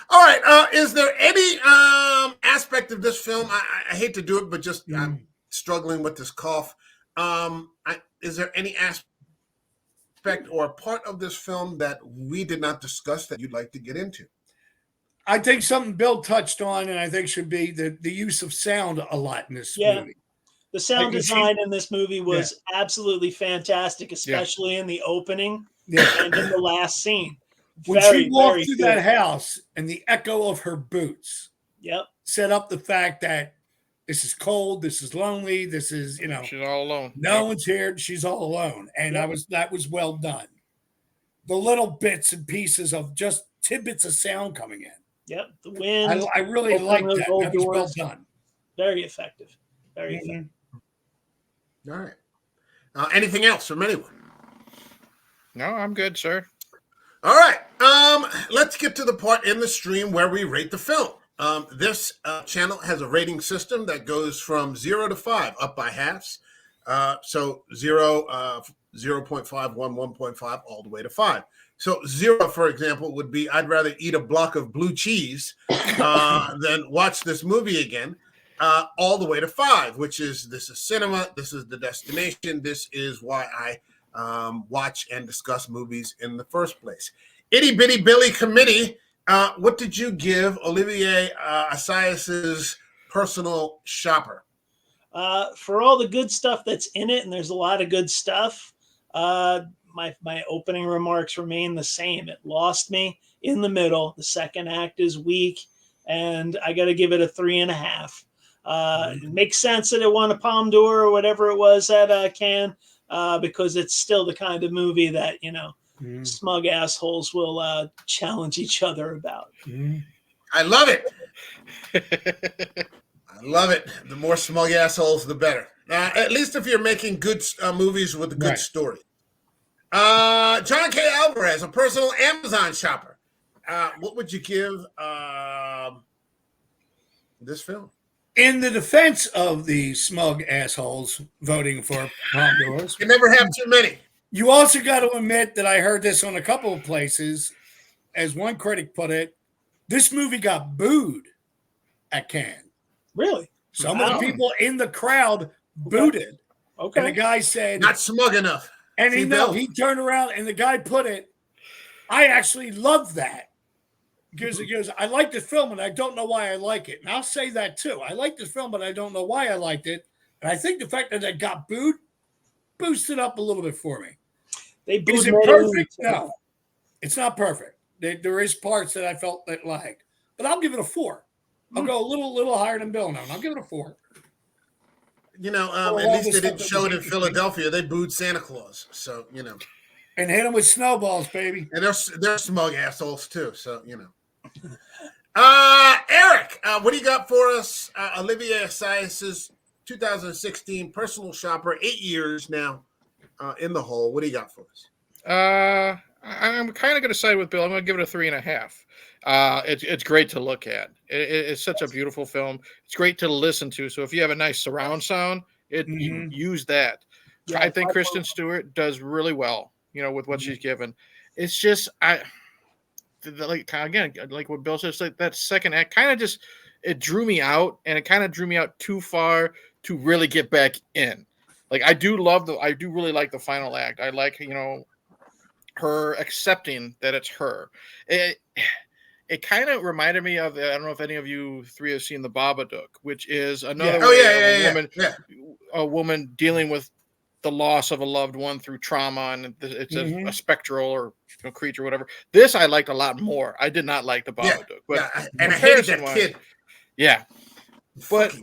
Speaker 1: all right. Is there any aspect of this film? I hate to do it, but just I'm struggling with this cough. Is there any aspect aspect or a part of this film that we did not discuss that you'd like to get into?
Speaker 4: I think something Bill touched on, and I think should be the use of sound a lot in this
Speaker 2: Yeah.
Speaker 4: movie.
Speaker 2: The sound
Speaker 4: Like,
Speaker 2: design in this movie was absolutely fantastic, especially in the opening and in the last scene.
Speaker 4: When she
Speaker 2: Very,
Speaker 4: walked
Speaker 2: very
Speaker 4: through
Speaker 2: good.
Speaker 4: that house and the echo of her boots
Speaker 2: Yep.
Speaker 4: set up the fact that this is cold, this is lonely, this is,
Speaker 3: She's all alone.
Speaker 4: no one's here, she's all alone. And that was well done. The little bits and pieces of just tidbits of sound coming in.
Speaker 2: Yep. The wind.
Speaker 4: I really
Speaker 2: opening
Speaker 4: like
Speaker 2: those
Speaker 4: that.
Speaker 2: old
Speaker 4: That was well
Speaker 2: doors.
Speaker 4: done.
Speaker 2: Very effective. Very effective.
Speaker 1: All right. Anything else from anyone?
Speaker 3: No, I'm good, sir.
Speaker 1: All right. Let's get to the part in the stream where we rate the film. This channel has a rating system that goes from 0 to 5, up by halves. So 0, 0.5, 1, 1.5, all the way to 5. So 0, for example, would be I'd rather eat a block of blue cheese than watch this movie again. All the way to 5, which is this is cinema, this is the destination, this is why I watch and discuss movies in the first place. Itty Bitty Billy Committee, what did you give Olivier Assayas' personal shopper?
Speaker 2: For all the good stuff that's in it, and there's a lot of good stuff, my opening remarks remain the same. It lost me in the middle. The second act is weak, and I got to give it a 3.5. It makes sense that it won a Palme d'Or or whatever it was at Cannes, because it's still the kind of movie that, smug assholes will challenge each other about.
Speaker 1: I love it. I love it. The more smug assholes, the better. At least if you're making good movies with a good story. John K. Alvarez, a personal Amazon shopper. What would you give this film?
Speaker 4: In the defense of the smug assholes voting for Palme d'Ors,
Speaker 1: You never have too many.
Speaker 4: you also got to admit that I heard this on a couple of places. As one critic put it, this movie got booed at Cannes.
Speaker 2: Really?
Speaker 4: Some of the people in the crowd booed it.
Speaker 2: Okay.
Speaker 4: And the guy said,
Speaker 1: Not smug enough.
Speaker 4: and
Speaker 1: See, Bill?
Speaker 4: he turned around and the guy put it, I actually love that. Because he goes, I like this film and I don't know why I like it. And I'll say that too. I like this film, but I don't know why I liked it. And I think the fact that it got booed boosted up a little bit for me.
Speaker 2: They booed
Speaker 4: Is it
Speaker 2: Ned
Speaker 4: perfect?
Speaker 2: Leary.
Speaker 4: No, it's not perfect. There is parts that I felt that lagged, but I'll give it a 4. I'll go a little higher than Bill now, and I'll give it a 4.
Speaker 1: At least they didn't show it in Philadelphia. They booed Santa Claus. So,
Speaker 4: And hit him with snowballs, baby.
Speaker 1: And they're smug assholes too. So, Eric, what do you got for us? Olivier Assayas' 2016 personal shopper, 8 years now in the hole. What do you got for us?
Speaker 3: I'm kind of going to side with Bill. I'm going to give it a 3.5. It's great to look at. It's such a beautiful film. It's great to listen to. So if you have a nice surround sound, you use that.
Speaker 2: Yeah,
Speaker 3: I think Kristen Stewart does really well, with what she's given. It's just like what Bill says, like that second act kind of just it drew me out, and it kind of drew me out too far to really get back in. Like I do really like the final act. I like her accepting that it's her. It kind of reminded me of, I don't know if any of you three have seen The Babadook, which is another a woman dealing with the loss of a loved one through trauma, and it's a spectral or creature, whatever. This I liked a lot more. I did not like The Babadook, but
Speaker 1: and I hated that kid.
Speaker 3: Yeah, but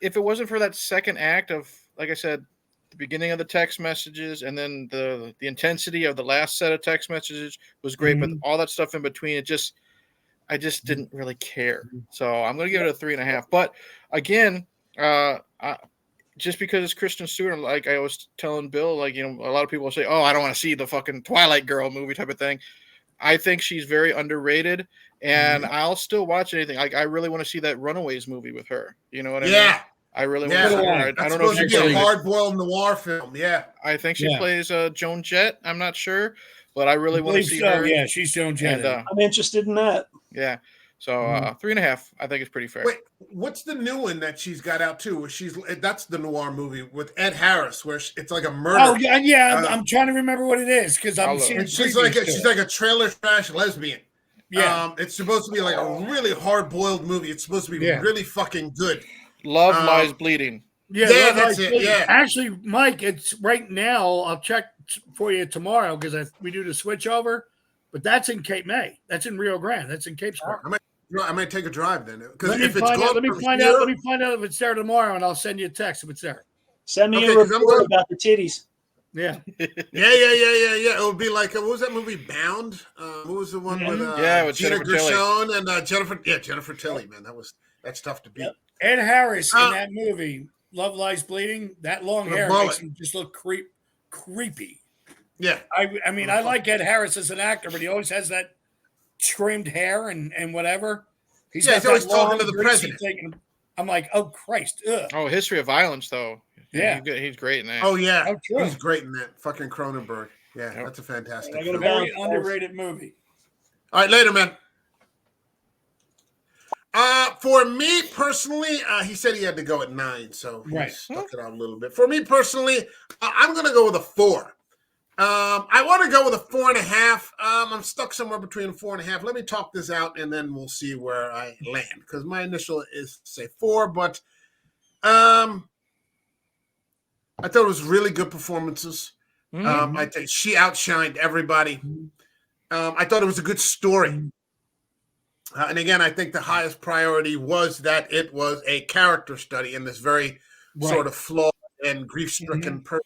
Speaker 3: if it wasn't for that second act of, like I said, the beginning of the text messages and then the intensity of the last set of text messages was great, but all that stuff in between, I just didn't really care. So I'm going to give it a 3.5. But again, just because it's Kristen Stewart, like I was telling Bill, like, a lot of people say, oh, I don't want to see the fucking Twilight Girl movie type of thing. I think she's very underrated, and I'll still watch anything. Like, I really want to see that Runaways movie with her. You know what I mean? I really want to see her. I don't know if
Speaker 1: she's a hard-boiled noir film. Yeah.
Speaker 3: I think she plays Joan Jett. I'm not sure, but I really want to see her.
Speaker 4: Yeah, she's Joan Jett.
Speaker 2: I'm interested in that.
Speaker 3: Yeah. So 3.5, I think, is pretty fair.
Speaker 1: Wait, what's the new one that she's got out too? Where that's the noir movie with Ed Harris, where it's like a murder.
Speaker 4: Oh yeah. I'm trying to remember what it is because I'm seeing.
Speaker 1: And she's like a trailer trash lesbian.
Speaker 4: Yeah.
Speaker 1: It's supposed to be like a really hard boiled movie. It's supposed to be really fucking good.
Speaker 3: Love Lies Bleeding.
Speaker 1: Yeah, that's it. Yeah.
Speaker 4: Actually, Mike, it's right now. I'll check for you tomorrow because we do the switch over. But that's in Cape May. That's in Rio Grande. That's in Cape Square.
Speaker 1: I might take a drive then. Because
Speaker 4: Let me find out if it's there tomorrow, and I'll send you a text if it's there.
Speaker 2: Send me a report about the titties.
Speaker 4: Yeah.
Speaker 1: Yeah. It would be like, what was that movie, Bound? What was the one with Gina Gershon and Jennifer? Yeah, Jennifer Tilly, man. That's tough to beat.
Speaker 4: Yep. Ed Harris in that movie, Love Lies Bleeding, that long hair makes him just look creepy.
Speaker 1: Yeah.
Speaker 4: I mean, I like Ed Harris as an actor, but he always has that trimmed hair and whatever.
Speaker 1: He's always talking to the president.
Speaker 4: I'm like, oh, Christ. Ugh.
Speaker 3: Oh, History of Violence, though.
Speaker 4: Yeah.
Speaker 3: He's great in that.
Speaker 1: Oh, yeah. He's great in that. Fucking Cronenberg. Yeah, that's a fantastic film.
Speaker 4: Very underrated movie.
Speaker 1: All right, later, man. For me personally, he said he had to go at 9, so he stuck it out a little bit. For me personally, I'm going to go with a 4. I want to go with a 4.5. I'm stuck somewhere between 4.5. Let me talk this out, and then we'll see where I land. Because my initial is say 4, but I thought it was really good performances. I think she outshined everybody. I thought it was a good story. And again, I think the highest priority was that it was a character study in this very sort of flawed and grief-stricken person.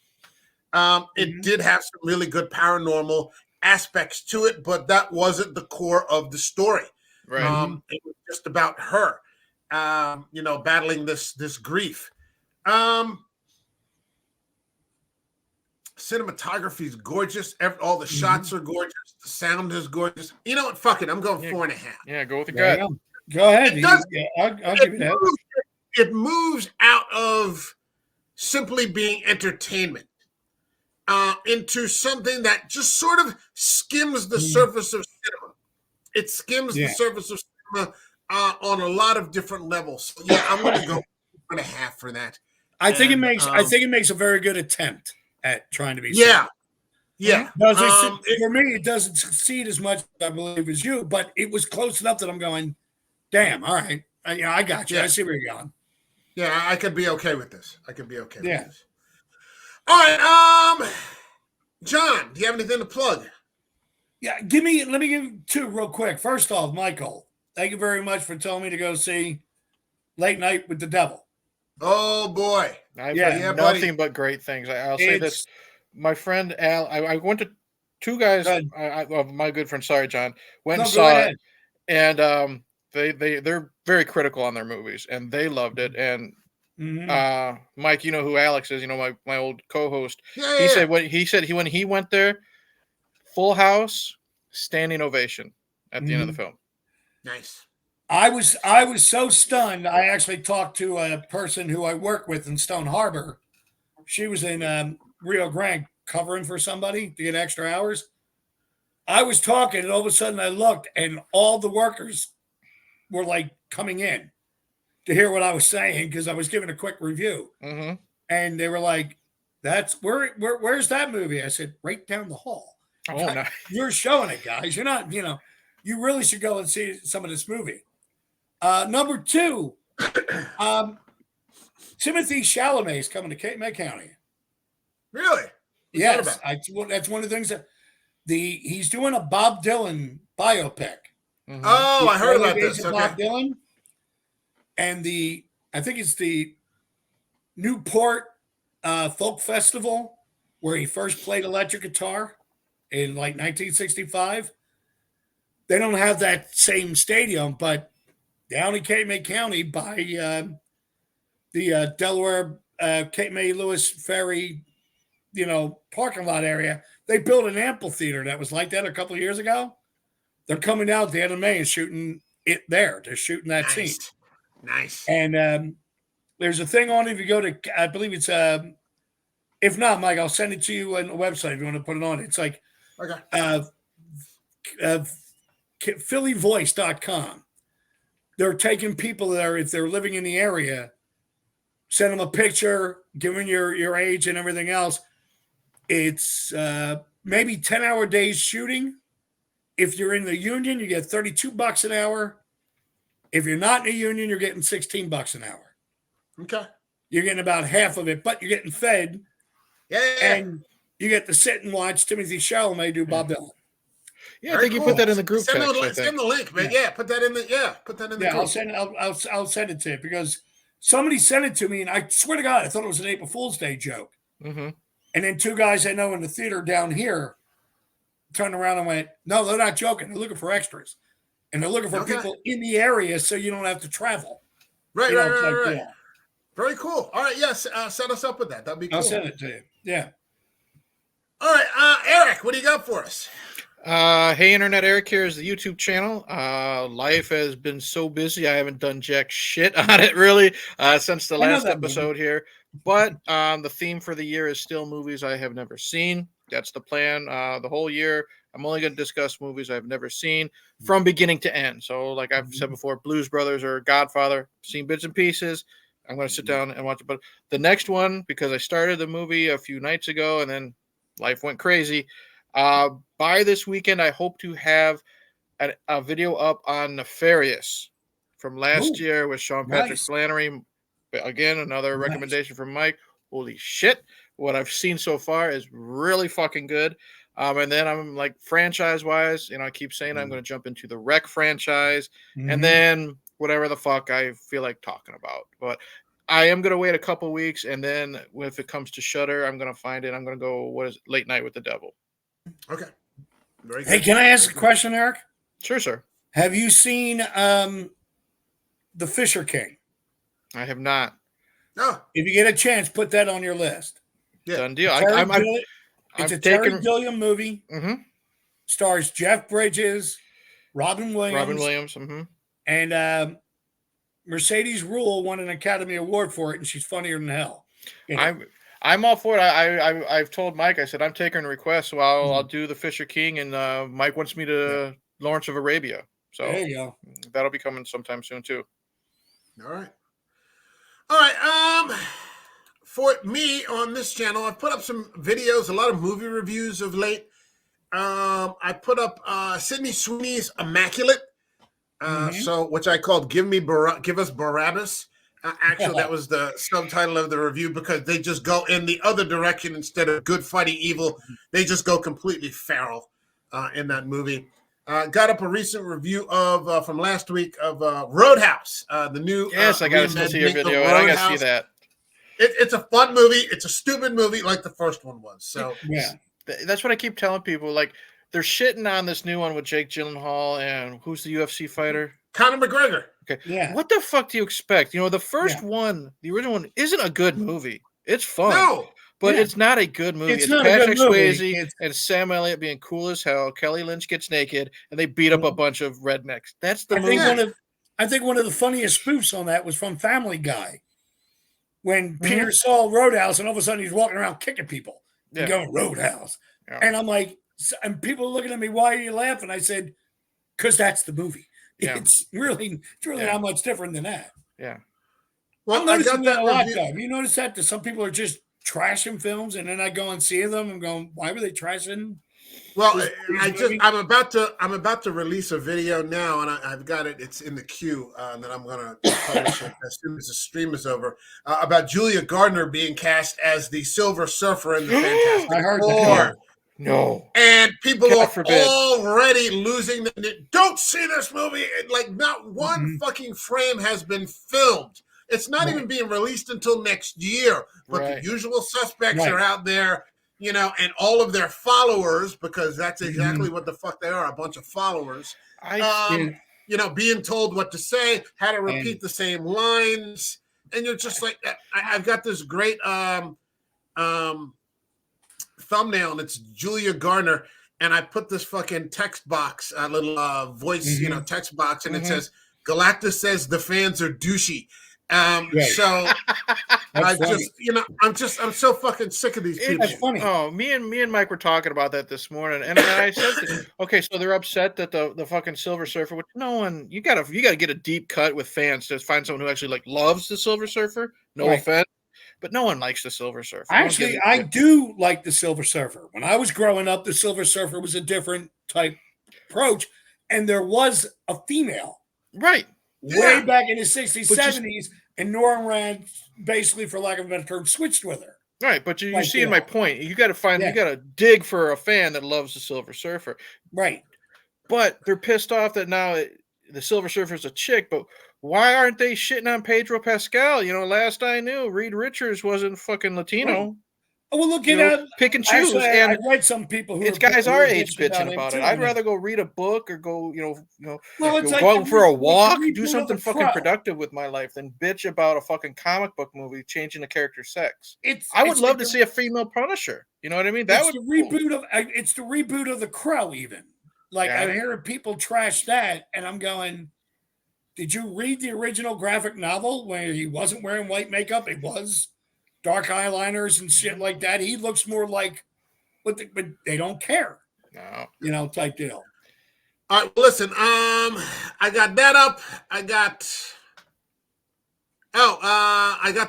Speaker 1: It did have some really good paranormal aspects to it, but that wasn't the core of the story.
Speaker 3: Right.
Speaker 1: It was just about her, battling this grief. Cinematography is gorgeous. All the shots are gorgeous. The sound is gorgeous. You know what? Fuck it. I'm going 4.5.
Speaker 3: Yeah, go with the gut.
Speaker 4: Go ahead. I'll give you that.
Speaker 1: It moves out of simply being entertainment into something that just sort of skims the surface of cinema. It skims the surface of cinema on a lot of different levels. So, yeah, I'm going to go 4.5 for that.
Speaker 4: I think it makes a very good attempt at trying to be.
Speaker 1: Yeah.
Speaker 4: For me, it doesn't succeed as much, I believe, as you, but it was close enough that I'm going, damn, all right. I got you. I see where you're going.
Speaker 1: Yeah, I could be okay with this. With this. All right, John, do you have anything to plug?
Speaker 4: Yeah, let me give 2 real quick. First off, Michael, thank you very much for telling me to go see Late Night with the Devil.
Speaker 1: Oh boy.
Speaker 3: I've heard nothing but great things. I'll say this. My friend Al, I went to 2 guys my good friend, sorry, John, went and saw it. And they're very critical on their movies and they loved it. And Mike, you know who Alex is, my old co-host. He said when he went there, full house, standing ovation at the end of the film.
Speaker 1: Nice.
Speaker 4: I was so stunned. I actually talked to a person who I work with in Stone Harbor. She was in Rio Grande covering for somebody to get extra hours. I was talking, and all of a sudden I looked, and all the workers were like coming in to hear what I was saying because I was giving a quick review. And they were like, "That's where's that movie?" I said, "Right down the hall."
Speaker 3: Oh, nice.
Speaker 4: You're showing it, guys. You're not, you really should go and see some of this movie. Number 2, Timothy Chalamet is coming to Cape May County.
Speaker 1: Really?
Speaker 4: Yes, that's one of the things that he's doing a Bob Dylan biopic.
Speaker 1: Oh, I heard about this.
Speaker 4: Bob Dylan, and I think it's the Newport Folk Festival where he first played electric guitar in like 1965. They don't have that same stadium, but down in Cape May County by the Delaware Cape May Lewis Ferry, parking lot area, they built an amphitheater that was like that a couple of years ago. They're coming out at the end of May and shooting it there. They're shooting that scene.
Speaker 1: Nice.
Speaker 4: And there's a thing on it. If you go to, I believe it's, if not, Mike, I'll send it to you on the website if you want to put it on. It's like phillyvoice.com. they're taking people there if they're living in the area, send them a picture, given your age and everything else. It's maybe 10-hour days shooting. If you're in the union, you get $32 an hour. If you're not in the union, you're getting $16 an hour.
Speaker 1: Okay.
Speaker 4: You're getting about half of it, but you're getting fed.
Speaker 1: Yeah.
Speaker 4: And you get to sit and watch Timothy Chalamet do Bob Dylan.
Speaker 3: Yeah, I think you put that in the group text.
Speaker 1: Send the link, man. Yeah, put that in the group.
Speaker 4: I'll send it to you because somebody sent it to me, and I swear to God, I thought it was an April Fool's Day joke.
Speaker 3: Mm-hmm.
Speaker 4: And then two guys I know in the theater down here turned around and went, "No, they're not joking. They're looking for extras, and they're looking for people in the area so you don't have to travel."
Speaker 1: Right. Yeah. Very cool. All right, yes, set us up with that. That'd be cool.
Speaker 4: I'll send it to you. Yeah.
Speaker 1: All right, Eric, what do you got for us?
Speaker 3: Hey, Internet, Eric here is the YouTube channel. Life has been so busy, I haven't done jack shit on it really since the last episode here. But the theme for the year is still movies I have never seen. That's the plan. The whole year, I'm only going to discuss movies I've never seen from beginning to end. So, like I've said before, Blues Brothers or Godfather, seen bits and pieces. I'm going to sit down and watch it. But the next one, because I started the movie a few nights ago and then life went crazy. By this weekend, I hope to have a video up on Nefarious from last year with Sean Patrick Flannery. Again, another recommendation from Mike. Holy shit. What I've seen so far is really fucking good. And then I'm like franchise-wise, I keep saying I'm going to jump into the Rec franchise and then whatever the fuck I feel like talking about. But I am going to wait a couple weeks, and then if it comes to Shudder, I'm going to find it. I'm going to go, Late Night with the Devil.
Speaker 1: Okay. Very good.
Speaker 4: Hey, can I ask a question, Eric?
Speaker 3: Sure, sir.
Speaker 4: Have you seen The Fisher King?
Speaker 3: I have not.
Speaker 1: No.
Speaker 4: If you get a chance, put that on your list.
Speaker 3: Yeah. Done deal.
Speaker 4: It's a Terry Gilliam movie.
Speaker 3: Mm-hmm.
Speaker 4: Stars Jeff Bridges, Robin Williams.
Speaker 3: Mm-hmm.
Speaker 4: And Mercedes Rule won an Academy Award for it, and she's funnier than hell.
Speaker 3: I'm all for it. I've told Mike, I said, I'm taking requests, so I'll do The Fisher King, and Mike wants me to Lawrence of Arabia. So
Speaker 4: there you go.
Speaker 3: That'll be coming sometime soon, too.
Speaker 1: All right. For me on this channel, I've put up some videos, a lot of movie reviews of late. I put up Sydney Sweeney's Immaculate, which I called Give Us Barabbas. Actually, that was the subtitle of the review because they just go in the other direction instead of good fighting evil. They just go completely feral in that movie. Got up a recent review of from last week of Roadhouse, the new.
Speaker 3: Yes, I got to see your video. I got to see that.
Speaker 1: It's a fun movie. It's a stupid movie like the first one was. So
Speaker 4: yeah,
Speaker 3: that's what I keep telling people. Like they're shitting on this new one with Jake Gyllenhaal and who's the UFC fighter?
Speaker 1: Conor McGregor.
Speaker 3: Okay. Yeah. What the fuck do you expect? The first one, the original one, isn't a good movie. It's fun.
Speaker 1: No.
Speaker 3: But it's not a good movie. It's Patrick Swayze and Sam Elliott being cool as hell. Kelly Lynch gets naked and they beat up a bunch of rednecks. That's the movie.
Speaker 4: I think one of the funniest spoofs on that was from Family Guy. When Peter saw Roadhouse and all of a sudden he's walking around kicking people and going, Roadhouse. Yeah. And I'm like, and people are looking at me, why are you laughing? I said, because that's the movie. Yeah. It's really not much different than that.
Speaker 3: Yeah.
Speaker 4: Well, I'm noticing that a lot, though. Have you noticed that some people are just trashing films and then I go and see them and going, why were they trashing?
Speaker 1: Well, I'm about to release a video now, and I've got it. It's in the queue, and then I'm gonna publish it as soon as the stream is over. About Julia Gardner being cast as the Silver Surfer in the Fantastic Four.
Speaker 4: I heard that.
Speaker 3: No.
Speaker 1: And people are already losing. Don't see this movie. Like not one fucking frame has been filmed. It's not even being released until next year. But the usual suspects are out there. And all of their followers, because that's exactly what the fuck they are, a bunch of followers, being told what to say, how to repeat the same lines. And you're just like, I've got this great thumbnail, and it's Julia Gardner, and I put this fucking text box, a little voice, text box, and it says, Galactus says the fans are douchey.
Speaker 4: Right.
Speaker 1: So
Speaker 4: That's funny.
Speaker 1: I'm so fucking sick of these people.
Speaker 4: That's funny.
Speaker 3: Oh, me and Mike were talking about that this morning, and then I said, okay, so they're upset that the fucking Silver Surfer. Which no one, you gotta get a deep cut with fans to find someone who actually like loves the Silver Surfer. No
Speaker 4: Right.
Speaker 3: offense, but no one likes the Silver Surfer. No one
Speaker 4: Actually,
Speaker 3: gives a
Speaker 4: I
Speaker 3: shit.
Speaker 4: do like the Silver Surfer. When I was growing up, the Silver Surfer was a different type approach, and there was a female
Speaker 3: Right.
Speaker 4: way
Speaker 1: Yeah.
Speaker 4: back in the 60s,
Speaker 3: But
Speaker 4: 70s, and Norman Rand basically, for lack of a better term, switched with her.
Speaker 3: Right, but you're
Speaker 4: Like,
Speaker 3: seeing
Speaker 4: you
Speaker 3: my
Speaker 4: know.
Speaker 3: point. You got to find,
Speaker 4: Yeah.
Speaker 3: you got to dig for a fan that loves the Silver Surfer.
Speaker 4: Right.
Speaker 3: But they're pissed off that now the Silver Surfer's a chick. But why aren't they shitting on Pedro Pascal? Last I knew, Reed Richards wasn't fucking Latino.
Speaker 4: Right. Oh, well, look at
Speaker 3: pick and choose.
Speaker 4: Actually,
Speaker 3: And
Speaker 4: I read some people who
Speaker 3: it's
Speaker 4: are
Speaker 3: guys
Speaker 4: who
Speaker 3: our
Speaker 4: are
Speaker 3: age bitching
Speaker 4: him
Speaker 3: about
Speaker 4: too.
Speaker 3: it.
Speaker 4: I
Speaker 3: I'd
Speaker 4: mean,
Speaker 3: rather go read a book or go,
Speaker 4: well, it's
Speaker 3: go
Speaker 4: like
Speaker 3: out for a
Speaker 4: like the
Speaker 3: walk,
Speaker 4: reboot
Speaker 3: do
Speaker 4: of
Speaker 3: something
Speaker 4: The
Speaker 3: fucking
Speaker 4: Crow.
Speaker 3: productive with my life than bitch about a fucking comic book movie changing the character's sex.
Speaker 4: It's
Speaker 3: I would
Speaker 4: it's
Speaker 3: love
Speaker 4: like
Speaker 3: to
Speaker 4: the-
Speaker 3: see a female Punisher. You know what I mean? That
Speaker 4: it's
Speaker 3: would
Speaker 4: the
Speaker 3: be cool.
Speaker 4: reboot of it's the reboot of The Crow. Even like
Speaker 3: Yeah.
Speaker 4: I'm hearing people trash that, and I'm going, did you read the original graphic novel where he wasn't wearing white makeup? It was dark eyeliners and shit like that. He looks more like, but they don't care,
Speaker 3: No.
Speaker 4: Type deal.
Speaker 1: All right, listen. I got that up. I got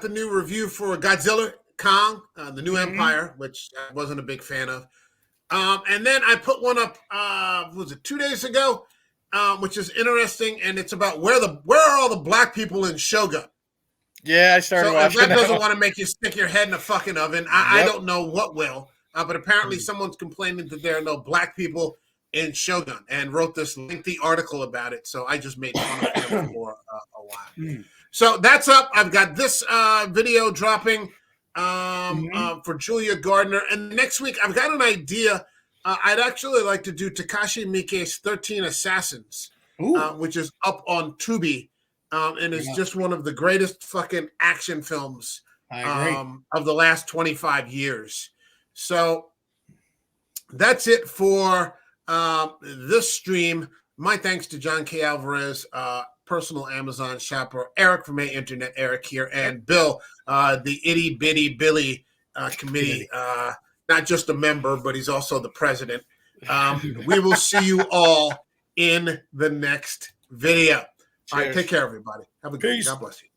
Speaker 1: the new review for Godzilla Kong, the New Empire, which I wasn't a big fan of. And then I put one up. Was it 2 days ago? Which is interesting, and it's about where are all the black people in Shogun.
Speaker 3: Yeah, I started
Speaker 1: So if
Speaker 3: watching
Speaker 1: that
Speaker 3: that.
Speaker 1: doesn't want to make you stick your head in a fucking oven, I don't know what will. But apparently someone's complaining that there are no black people in Shogun and wrote this lengthy article about it. So I just made fun of him for a while. So that's up. I've got this video dropping for Julia Gardner. And next week, I've got an idea. I'd actually like to do Takashi Miike's 13 Assassins, which is up on Tubi. And is just one of the greatest fucking action films of the last 25 years. So that's it for this stream. My thanks to John K. Alvarez, personal Amazon shopper, Eric from A Internet, Eric here, and Bill, the Itty Bitty Billy committee, not just a member, but he's also the president. We will see you all in the next video. All right, take care, everybody. Have a good day. God bless you.